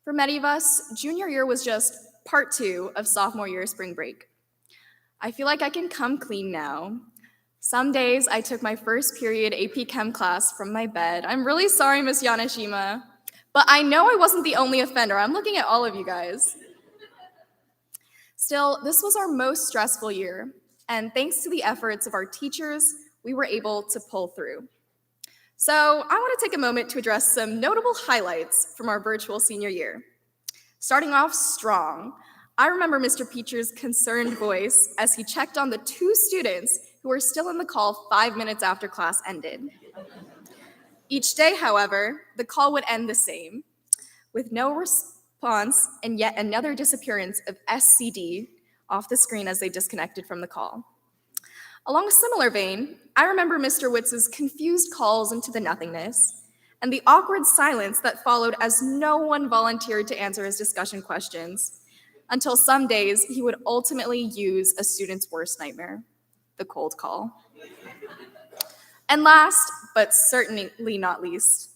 For many of us, junior year was just part 2 of sophomore year spring break. I feel like I can come clean now. Some days I took my first period AP Chem class from my bed. I'm really sorry, Miss Yanashima, but I know I wasn't the only offender. I'm looking at all of you guys. Still, this was our most stressful year, and thanks to the efforts of our teachers, we were able to pull through. So I want to take a moment to address some notable highlights from our virtual senior year. Starting off strong, I remember Mr. Peacher's concerned voice as he checked on the 2 students who were still in the call 5 minutes after class ended. Each day, however, the call would end the same, with no response and yet another disappearance of SCD off the screen as they disconnected from the call. Along a similar vein, I remember Mr. Witz's confused calls into the nothingness and the awkward silence that followed as no one volunteered to answer his discussion questions, until some days he would ultimately use a student's worst nightmare, the cold call. And last, but certainly not least,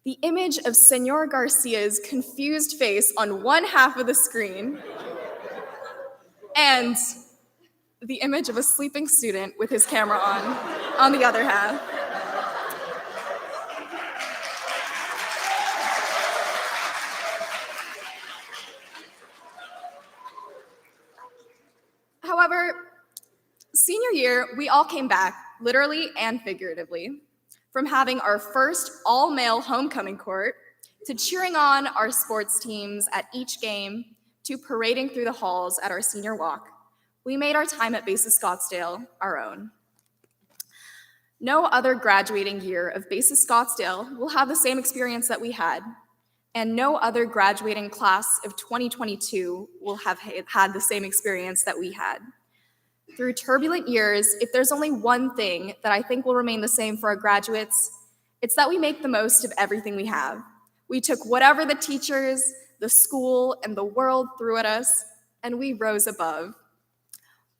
the image of Senor Garcia's confused face on one half of the screen and the image of a sleeping student with his camera on the other half. However, senior year, we all came back, literally and figuratively, from having our first all-male homecoming court, to cheering on our sports teams at each game, to parading through the halls at our senior walk. We made our time at BASIS Scottsdale our own. No other graduating year of BASIS Scottsdale will have the same experience that we had. And no other graduating class of 2022 will have had the same experience that we had. Through turbulent years, if there's only one thing that I think will remain the same for our graduates, it's that we make the most of everything we have. We took whatever the teachers, the school, and the world threw at us, and we rose above.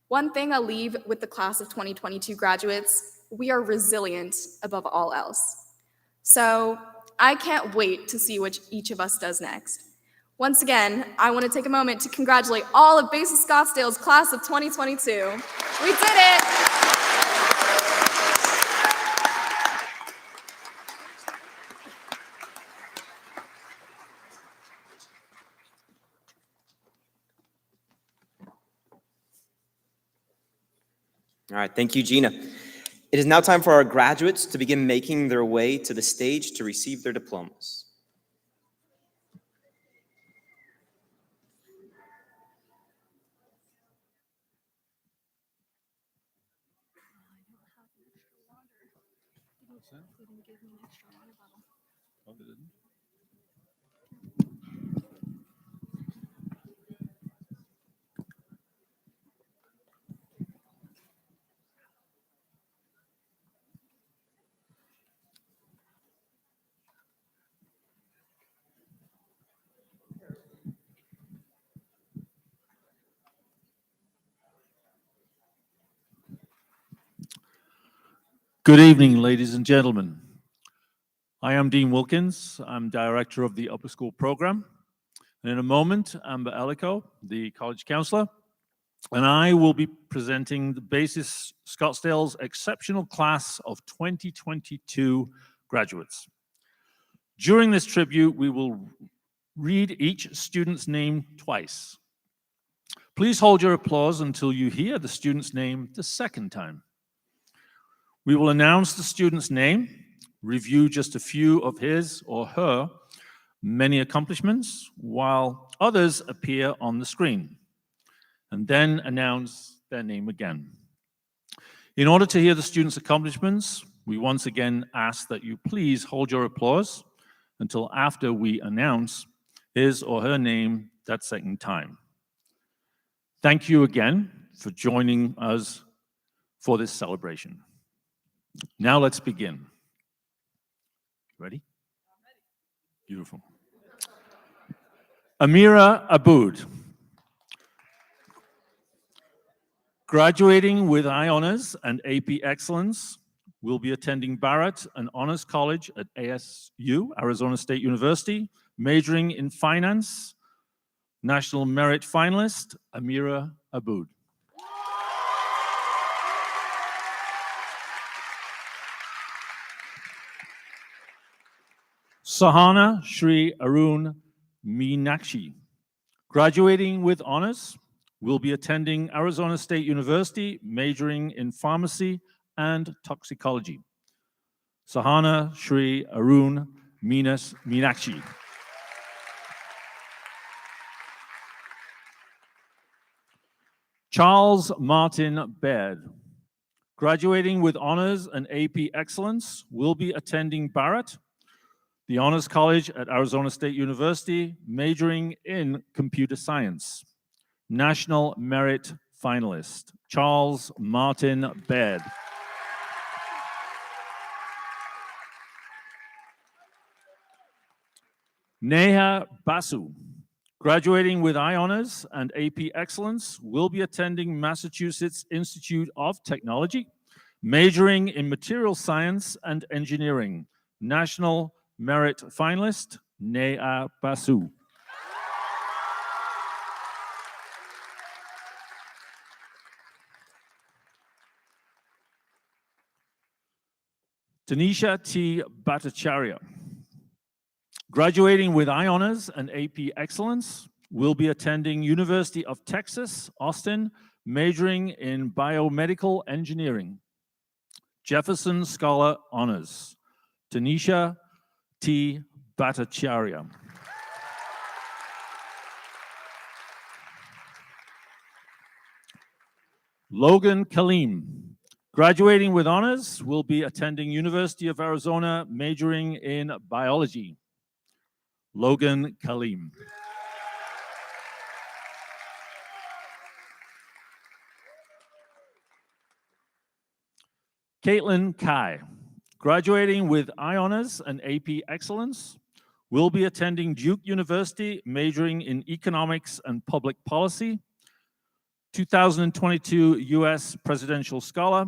One thing I'll leave with the class of 2022 graduates: we are resilient above all else. So I can't wait to see what each of us does next. Once again, I want to take a moment to congratulate all of Basis Scottsdale's class of 2022. We did it! All right, thank you, Gina. It is now time for our graduates to begin making their way to the stage to receive their diplomas. Good evening, ladies and gentlemen. I am Dean Wilkins. I'm director of the Upper School Program. And in a moment, Amber Ellico, the college counselor, and I will be presenting the Basis Scottsdale's exceptional class of 2022 graduates. During this tribute, we will read each student's name twice. Please hold your applause until you hear the student's name the second time. We will announce the student's name, review just a few of his or her many accomplishments, while others appear on the screen, and then announce their name again. In order to hear the student's accomplishments, we once again ask that you please hold your applause until after we announce his or her name that second time. Thank you again for joining us for this celebration. Now let's begin. Ready? Beautiful. Amira Aboud. Graduating with high honors and AP excellence, will be attending Barrett and Honors College at ASU, Arizona State University, majoring in finance, National Merit finalist, Amira Aboud. Sahana Shri Arun Meenakshi. Graduating with honors, will be attending Arizona State University, majoring in pharmacy and toxicology. Sahana Shri Arun Meenakshi. Charles Martin Baird. Graduating with honors and AP excellence, will be attending Barrett, the Honors College at Arizona State University, majoring in computer science. National Merit finalist, Charles Martin Baird. Neha Basu. Graduating with high honors and AP excellence, will be attending Massachusetts Institute of Technology, majoring in material science and engineering. National Merit finalist, Neha Basu. Tanisha T. Bhattacharya. Graduating with high honors and AP excellence, will be attending University of Texas, Austin, majoring in biomedical engineering. Jefferson Scholar Honors, Tanisha T. Bhattacharya. Logan Kaleem. Graduating with honors, will be attending University of Arizona, majoring in biology. Logan Kalim. Caitlin Kai, graduating with I Honors and AP Excellence, will be attending Duke University, majoring in Economics and Public Policy. 2022 U.S. Presidential Scholar,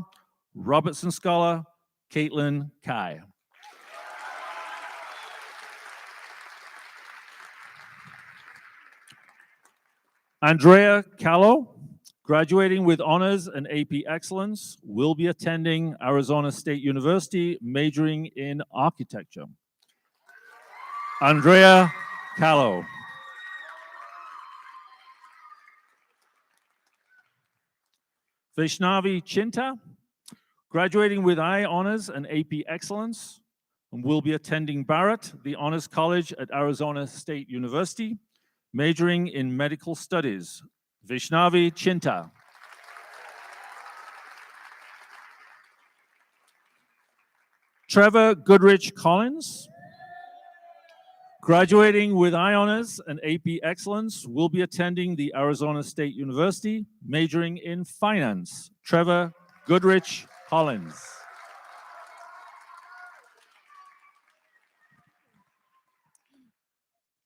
Robertson Scholar, Caitlin Kai. Andrea Callow, graduating with honors and AP Excellence, will be attending Arizona State University, majoring in architecture. Andrea Callow. Vaishnavi Chinta, graduating with I Honors and AP Excellence, and will be attending Barrett, the Honors College at Arizona State University, majoring in medical studies. Vaishnavi Chinta. Trevor Goodrich Collins, graduating with I Honors and AP Excellence, will be attending the Arizona State University, majoring in finance. Trevor Goodrich Collins.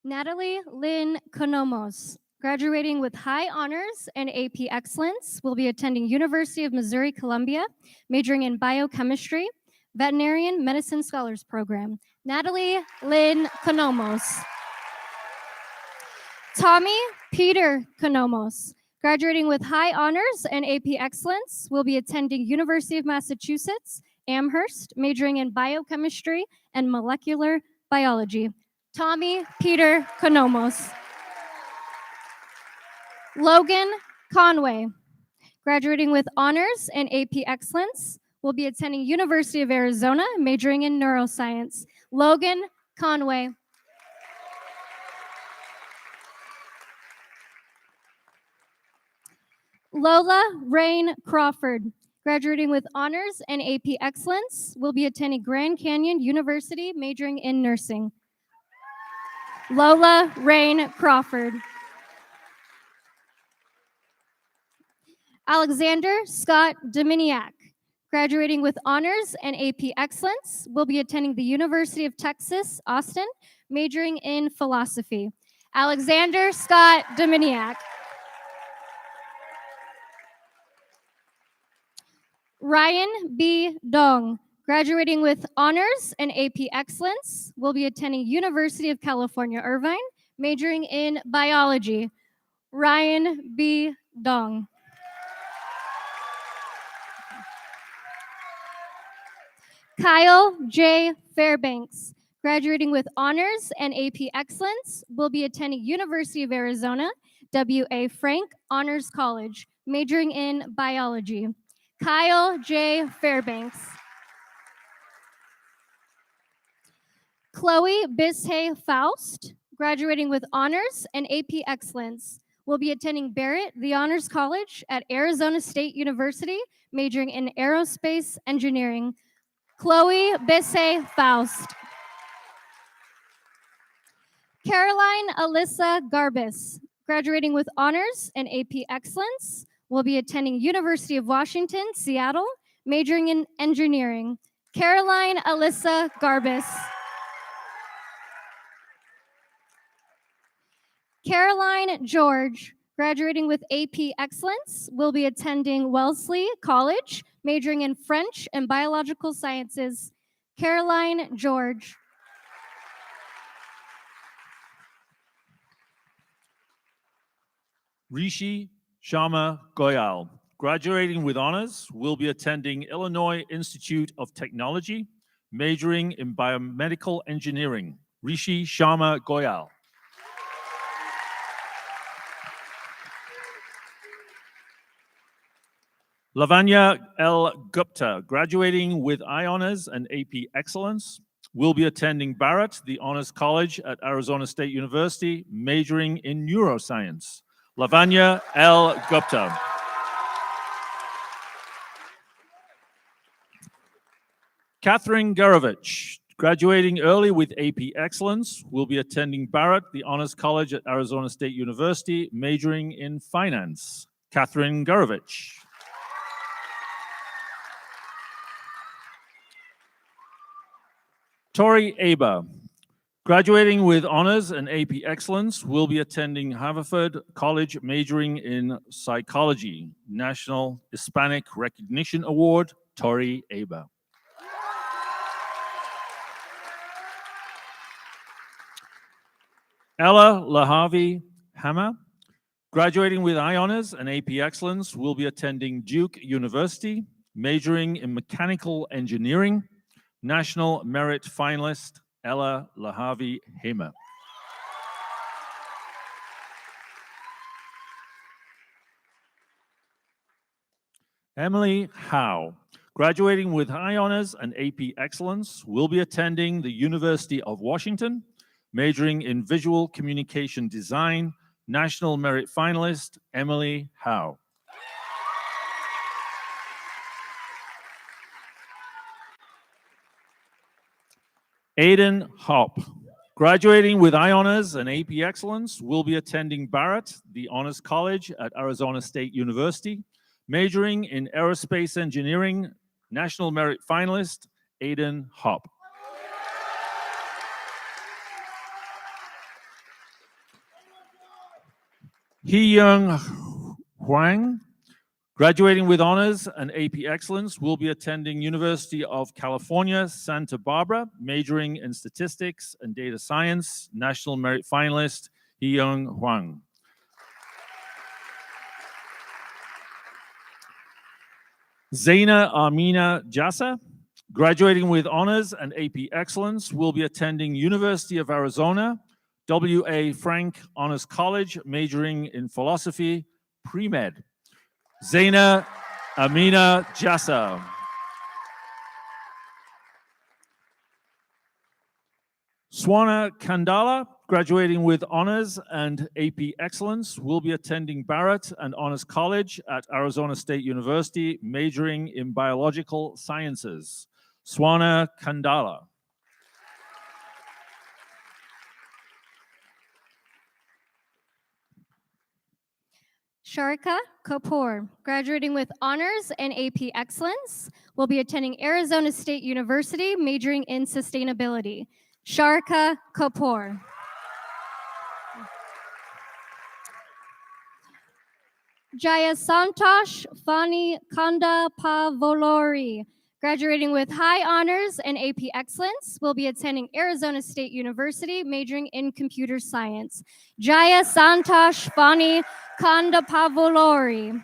Natalie Lynn Konomos, graduating with high honors and AP Excellence, will be attending University of Missouri-Columbia, majoring in biochemistry, veterinarian medicine scholars program. Natalie Lynn Konomos. Tommy Peter Konomos, graduating with high honors and AP Excellence, will be attending University of Massachusetts, Amherst, majoring in biochemistry and molecular biology. Tommy Peter Konomos. Logan Conway, graduating with honors and AP Excellence, will be attending University of Arizona, majoring in neuroscience. Logan Conway. Lola Rain Crawford, graduating with honors and AP Excellence, will be attending Grand Canyon University, majoring in nursing. Lola Rain Crawford. Alexander Scott Dominiak, graduating with honors and AP Excellence, will be attending the University of Texas, Austin, majoring in philosophy. Alexander Scott Dominiak. Ryan B. Dong, graduating with honors and AP Excellence, will be attending University of California, Irvine, majoring in biology. Ryan B. Dong. Kyle J. Fairbanks, graduating with honors and AP Excellence, will be attending University of Arizona, W.A. Frank Honors College, majoring in biology. Kyle J. Fairbanks. Chloe Bishay Faust, graduating with honors and AP Excellence, will be attending Barrett, the Honors College at Arizona State University, majoring in aerospace engineering. Chloe Bishay Faust. Caroline Alyssa Garbus, graduating with honors and AP Excellence, will be attending University of Washington, Seattle, majoring in engineering. Caroline Alyssa Garbus. Caroline George, graduating with AP Excellence, will be attending Wellesley College, majoring in French and biological sciences. Caroline George. Rishi Sharma Goyal, graduating with honors, will be attending Illinois Institute of Technology, majoring in biomedical engineering. Rishi Sharma Goyal. Lavanya L. Gupta, graduating with I Honors and AP Excellence, will be attending Barrett, the Honors College at Arizona State University, majoring in neuroscience. Lavanya L. Gupta. Catherine Garovich, Graduating early with AP Excellence will be attending Barrett, the Honors College at Arizona State University, majoring in finance. Catherine Gurovich. Tori Aber. Graduating with honors and AP Excellence will be attending Haverford College, majoring in psychology. National Hispanic Recognition Award, Tori Aber. Ella Lahavi Hammer. Graduating with high honors and AP Excellence will be attending Duke University, majoring in mechanical engineering. National Merit Finalist, Ella Lahavi Hammer. Emily Howe. Graduating with high honors and AP Excellence will be attending the University of Washington, majoring in visual communication design. National Merit Finalist, Emily Howe. Aiden Hopp. Graduating with high honors and AP Excellence will be attending Barrett, the Honors College at Arizona State University, majoring in aerospace engineering. National Merit Finalist, Aiden Hopp. Hee-Young Huang, graduating with honors and AP Excellence, will be attending University of California, Santa Barbara, majoring in statistics and data science. National Merit Finalist, Hee-Young Huang. Zaina Amina Jassa, graduating with honors and AP Excellence, will be attending University of Arizona, W.A. Frank Honors College, majoring in philosophy, pre-med. Zaina Amina Jassa. Swana Kandala, graduating with honors and AP Excellence, will be attending Barrett and Honors College at Arizona State University, majoring in biological sciences. Swana Kandala. Sharika Kapoor, graduating with honors and AP Excellence, will be attending Arizona State University, majoring in sustainability. Sharika Kapoor. Jaya Santosh Fani Kanda Pavolori, graduating with high honors and AP Excellence, will be attending Arizona State University, majoring in computer science. Jaya Santosh Fani Kanda Pavolori.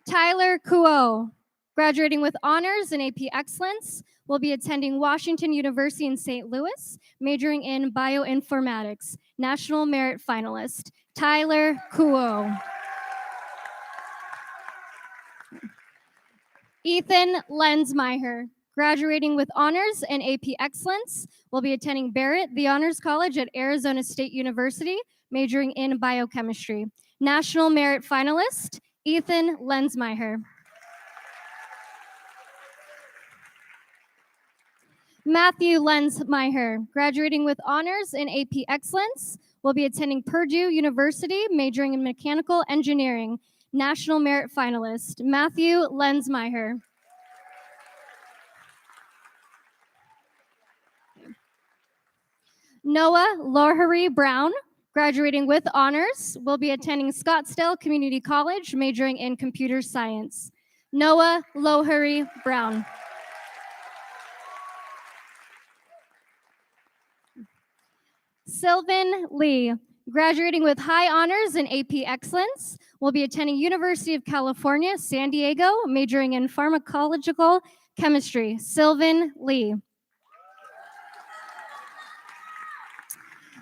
Tyler Kuo, graduating with honors and AP Excellence, will be attending Washington University in St. Louis, majoring in bioinformatics. National Merit Finalist, Tyler Kuo. Ethan Lensmeyer, graduating with honors and AP Excellence, will be attending Barrett, the Honors College at Arizona State University, majoring in biochemistry. National Merit Finalist, Ethan Lensmeyer. Matthew Lensmeyer, graduating with honors in AP Excellence, will be attending Purdue University, majoring in mechanical engineering. National Merit Finalist, Matthew Lensmeyer. Noah Lowery Brown, graduating with honors, will be attending Scottsdale Community College, majoring in computer science. Noah Lowery Brown. Sylvan Lee, graduating with high honors in AP Excellence, will be attending University of California, San Diego, majoring in pharmacological chemistry. Sylvan Lee.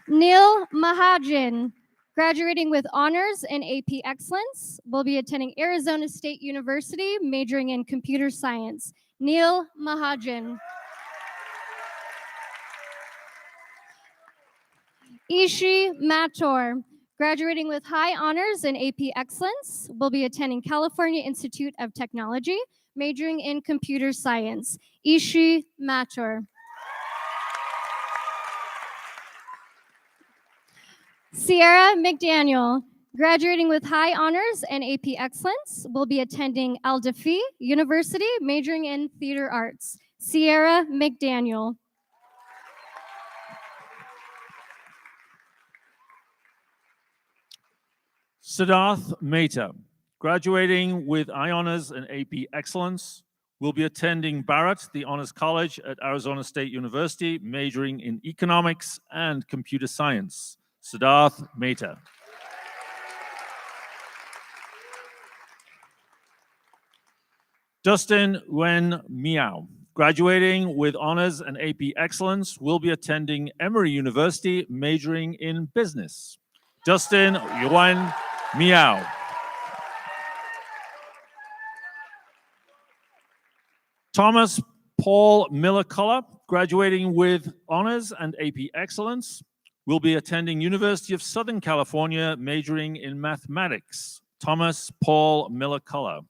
Neil Mahajan, graduating with honors in AP Excellence, will be attending Arizona State University, majoring in computer science. Neil Mahajan. Ishi Mator, graduating with high honors in AP Excellence, will be attending California Institute of Technology, majoring in computer science. Ishi Matur. Sierra McDaniel, graduating with high honors and AP excellence, will be attending Al Dafi University, majoring in theater arts. Sierra McDaniel. Siddharth Mehta, graduating with high honors and AP excellence, will be attending Barrett, the Honors College at Arizona State University, majoring in economics and computer science. Siddharth Mehta. Dustin Wen Miao, graduating with honors and AP excellence, will be attending Emory University, majoring in business. Dustin Yuan Miao. Thomas Paul Miller-Culler, graduating with honors and AP excellence, will be attending University of Southern California, majoring in mathematics. Thomas Paul Miller-Culler.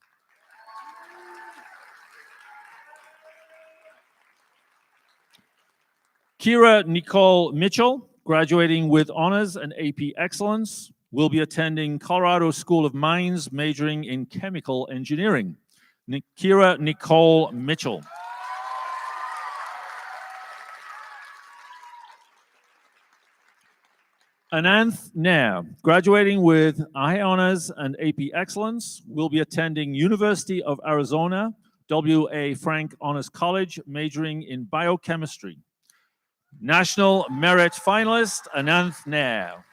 Kira Nicole Mitchell, graduating with honors and AP excellence, will be attending Colorado School of Mines, majoring in chemical engineering. Kira Nicole Mitchell. Ananth Nair, graduating with high honors and AP excellence, will be attending University of Arizona, W.A. Frank Honors College, majoring in biochemistry. National Merit Finalist, Ananth Nair.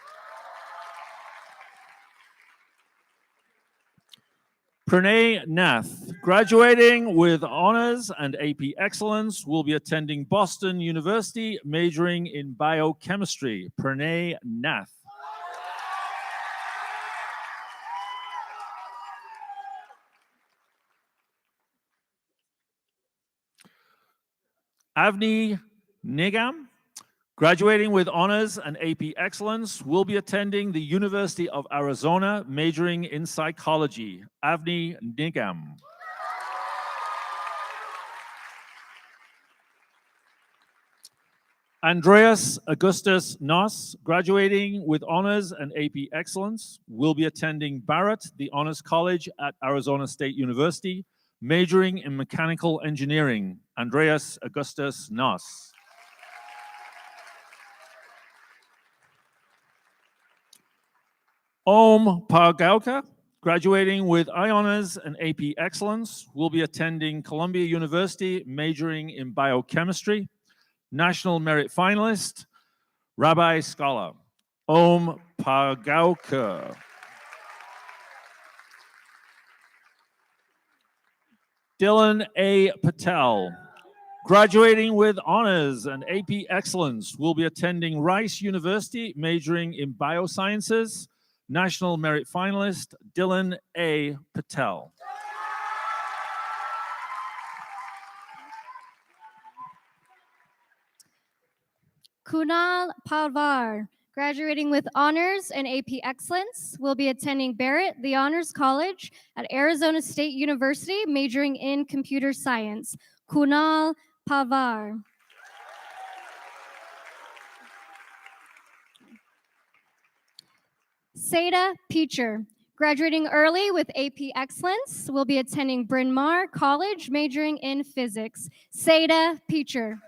Pranay Nath, graduating with honors and AP excellence, will be attending Boston University, majoring in biochemistry. Pranay Nath. Avni Nigam, graduating with honors and AP excellence, will be attending the University of Arizona, majoring in psychology. Avni Nigam. Andreas Augustus Noss, graduating with honors and AP excellence, will be attending Barrett, the Honors College at Arizona State University, majoring in mechanical engineering. Andreas Augustus Noss. Om Pargaoka, graduating with high honors and AP excellence, will be attending Columbia University, majoring in biochemistry. National Merit Finalist, Rabbi Scholar. Om Pargaoka. Dylan A. Patel, graduating with honors and AP excellence, will be attending Rice University, majoring in biosciences. National Merit Finalist, Dylan A. Patel. Kunal Pawar, graduating with honors and AP excellence, will be attending Barrett, the Honors College at Arizona State University, majoring in computer science. Kunal Pawar. Seda Peacher, graduating early with AP excellence, will be attending Bryn Mawr College, majoring in physics. Seda Peacher.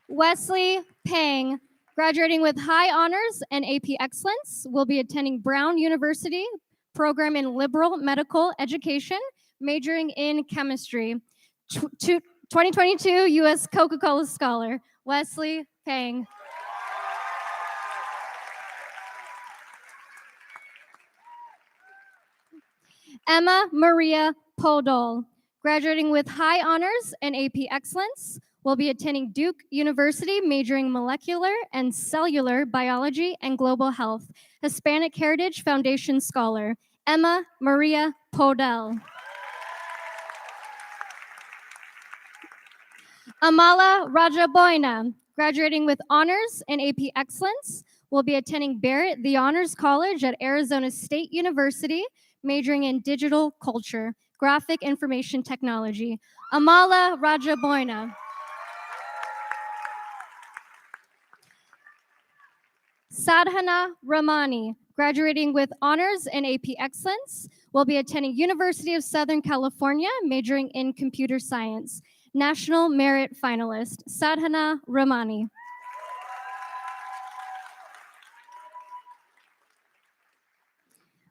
Wesley Pang, graduating with high honors and AP excellence, will be attending Brown University, program in liberal medical education, majoring in chemistry. 2022 U.S. Coca-Cola Scholar, Wesley Pang. Emma Maria Podol, graduating with high honors and AP excellence, will be attending Duke University, majoring molecular and cellular biology and global health. Hispanic Heritage Foundation Scholar, Emma Maria Podel. Amala Rajaboina, Graduating with honors and AP Excellence will be attending Barrett the Honors College at Arizona State University, majoring in digital culture, graphic information technology. Amala Rajaboina. Sadhana Ramani, graduating with honors and AP Excellence, will be attending University of Southern California, majoring in computer science. National Merit Finalist, Sadhana Ramani.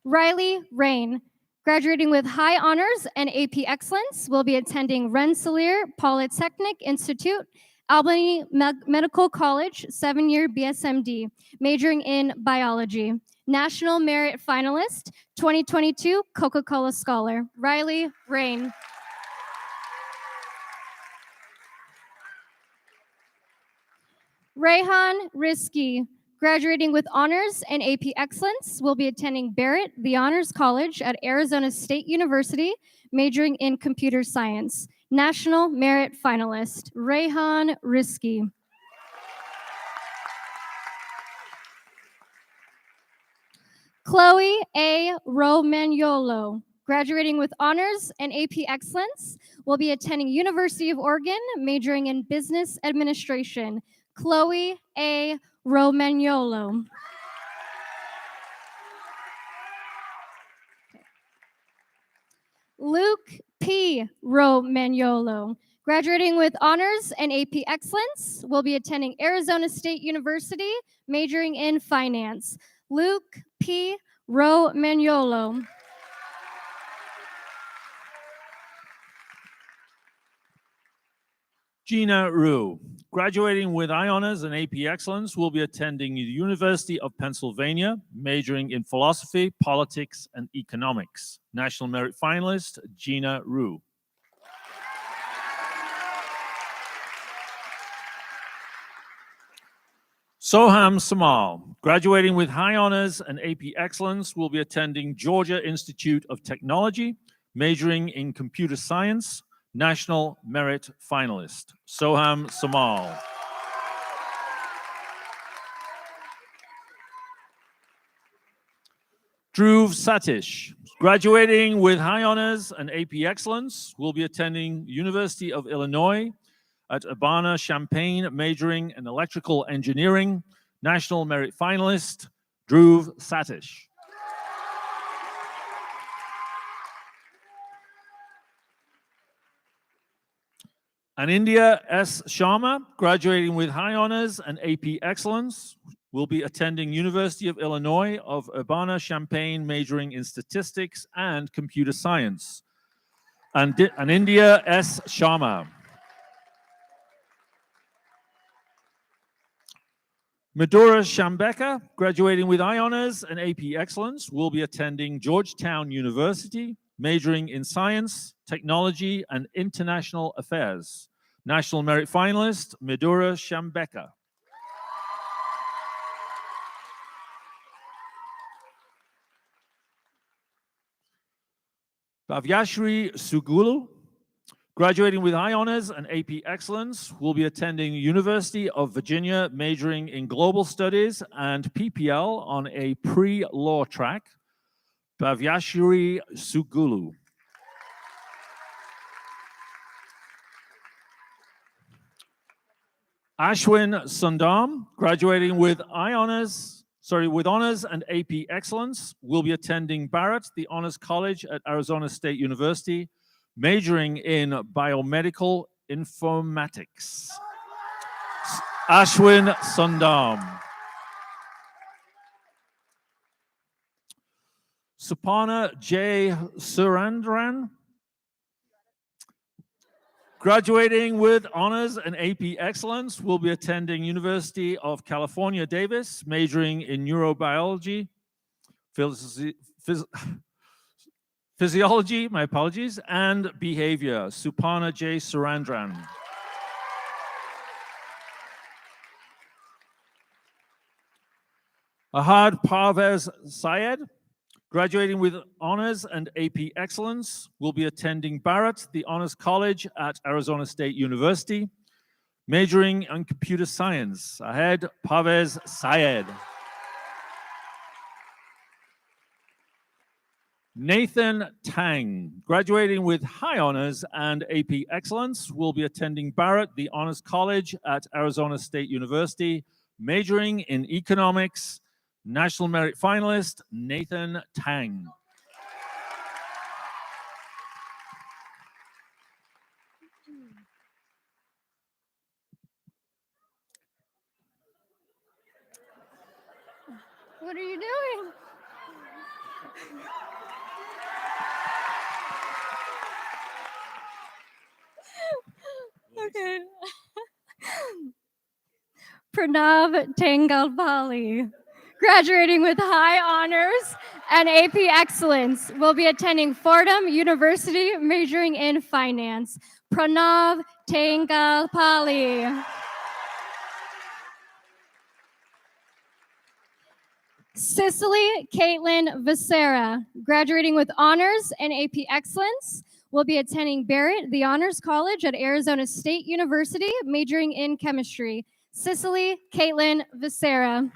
Riley Rain, graduating with high honors and AP Excellence, will be attending Rensselaer Polytechnic Institute, Albany Medical College, 7-year BSMD, majoring in biology. National Merit Finalist, 2022 Coca-Cola Scholar, Riley Rain. Rayhan Risky, graduating with honors and AP Excellence, will be attending Barrett the Honors College at Arizona State University, majoring in computer science. National Merit Finalist, Rayhan Risky. Chloe A. Romagnolo, graduating with honors and AP Excellence, will be attending University of Oregon, majoring in business administration. Chloe A. Romagnolo. Luke P. Romagnolo, graduating with honors and AP Excellence, will be attending Arizona State University, majoring in finance. Luke P. Romagnolo. Gina Rue, graduating with high honors and AP Excellence, will be attending the University of Pennsylvania, majoring in philosophy, politics, and economics. National Merit Finalist, Gina Rue. Soham Samal, graduating with high honors and AP Excellence, will be attending Georgia Institute of Technology, majoring in computer science. National Merit Finalist, Soham Samal. Dhruv Satish, graduating with high honors and AP Excellence, will be attending University of Illinois at Urbana-Champaign, majoring in electrical engineering. National Merit Finalist, Dhruv Satish. Anindya S. Sharma, graduating with high honors and AP Excellence, will be attending University of Illinois of Urbana-Champaign, majoring in statistics and computer science. Anindya S. Sharma. Madhura Shambeka, graduating with high honors and AP Excellence, will be attending Georgetown University, majoring in science, technology, and international affairs. National Merit Finalist, Madhura Shambeka. Bhavyashri Sugulu, graduating with high honors and AP Excellence, will be attending University of Virginia, majoring in global studies and PPL on a pre-law track. Bhavyashri Sugulu. Ashwin Sundam, graduating with honors and AP Excellence, will be attending Barrett, the Honors College at Arizona State University, majoring in biomedical informatics. Ashwin Sundam. Suparna J. Surendran, graduating with honors and AP Excellence, will be attending University of California, Davis, majoring in neurobiology, physiology, my apologies, and behavior. Suparna J. Surendran. Ahad Parvez Syed, graduating with honors and AP Excellence, will be attending Barrett, the Honors College at Arizona State University, majoring in computer science. Ahead, Parvez Syed. Nathan Tang, graduating with high honors and AP excellence, will be attending Barrett, the Honors College at Arizona State University, majoring in economics. National Merit finalist, Nathan Tang. What are you doing? Okay. Pranav Tangalpali, graduating with high honors and AP excellence, will be attending Fordham University, majoring in finance. Pranav Tangalpali. Cicely Caitlin Vicera, graduating with honors and AP excellence, will be attending Barrett, the Honors College at Arizona State University, majoring in chemistry. Cicely Caitlin Vicera.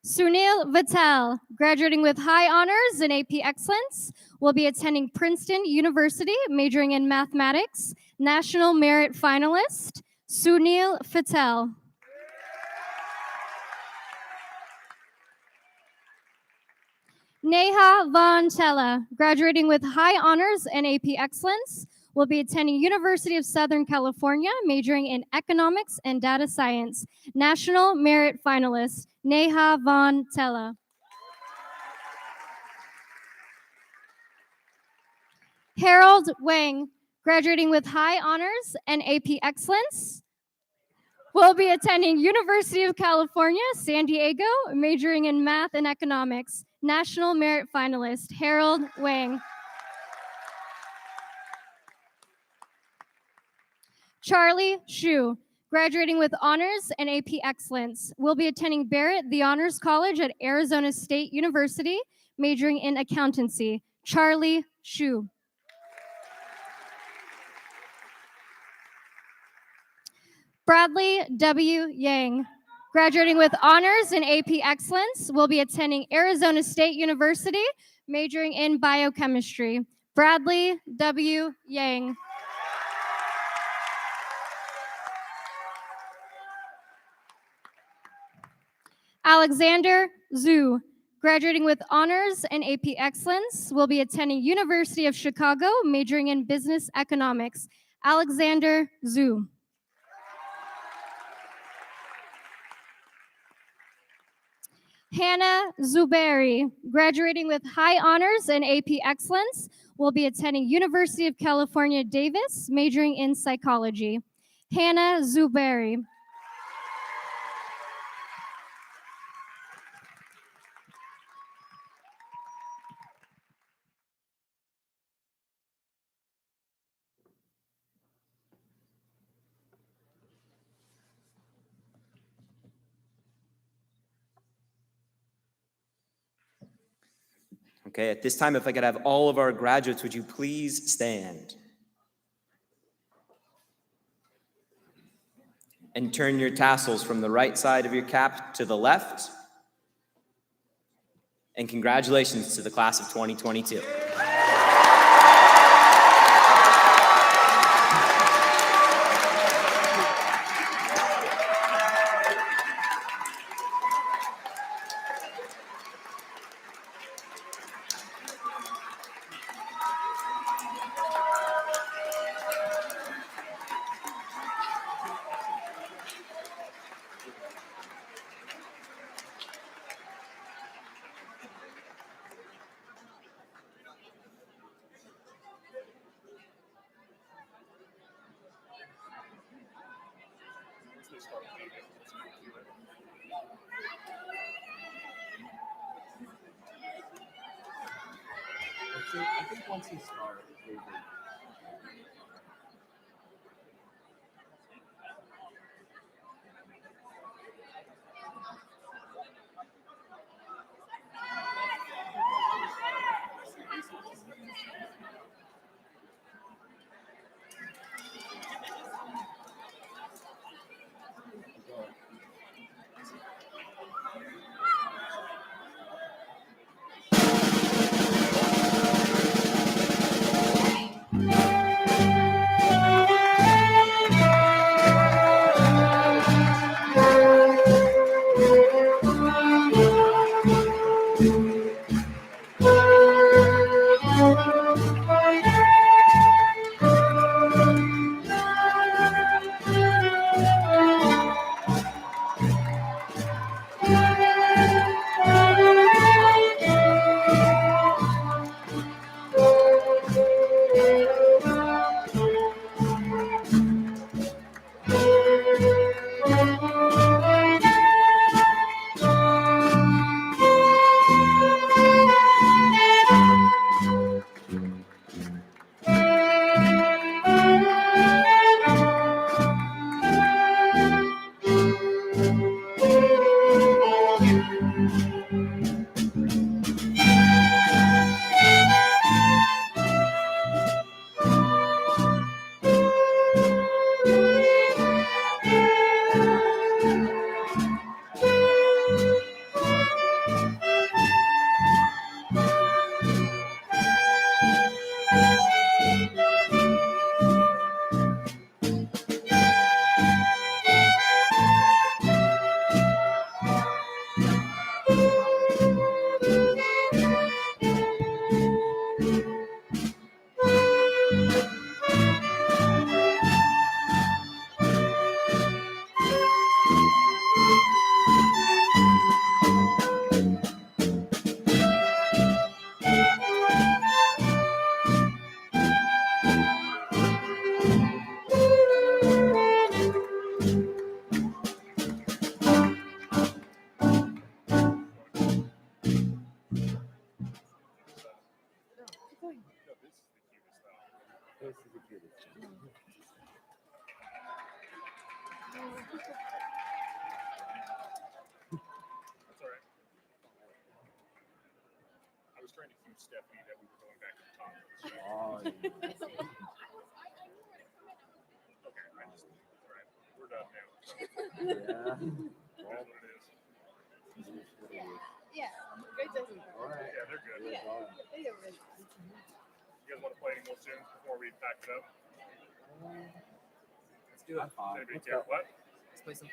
Sunil Vatel, graduating with high honors and AP excellence, will be attending Princeton University, majoring in mathematics. National Merit finalist, Sunil Patel. Neha Von Tella, graduating with high honors and AP excellence, will be attending University of Southern California, majoring in economics and data science. National Merit finalist, Neha Von Tella. Harold Wang, graduating with high honors and AP excellence, will be attending University of California, San Diego, majoring in math and economics. National Merit finalist, Harold Wang. Charlie Shu, graduating with honors and AP excellence, will be attending Barrett, the Honors College at Arizona State University, majoring in accountancy. Charlie Shu. Bradley W. Yang, graduating with honors in AP excellence, will be attending Arizona State University, majoring in biochemistry. Bradley W. Yang. Alexander Zhu, graduating with honors and AP excellence, will be attending University of Chicago, majoring in business economics. Alexander Zhu. Hannah Zuberi, graduating with high honors and AP excellence, will be attending University of California, Davis, majoring in psychology. Hannah Zuberi. Okay, at this time, if I could have all of our graduates, would you please stand? And turn your tassels from the right side of your cap to the left. And congratulations to the class of 2022. I think once he starts, No, this is the cutest though. This is the cutest. That's all right. I was trying to cue Stephanie that we were going back to the top. Oh, Okay, I just, all right, we're done now. So, yeah. that's what it is. Yeah. Great judgment. All right. Yeah, they're good. Yeah. They don't really. You guys want to play any more tunes before we pack it up? Let's do it. Anybody care? What? Let's play some.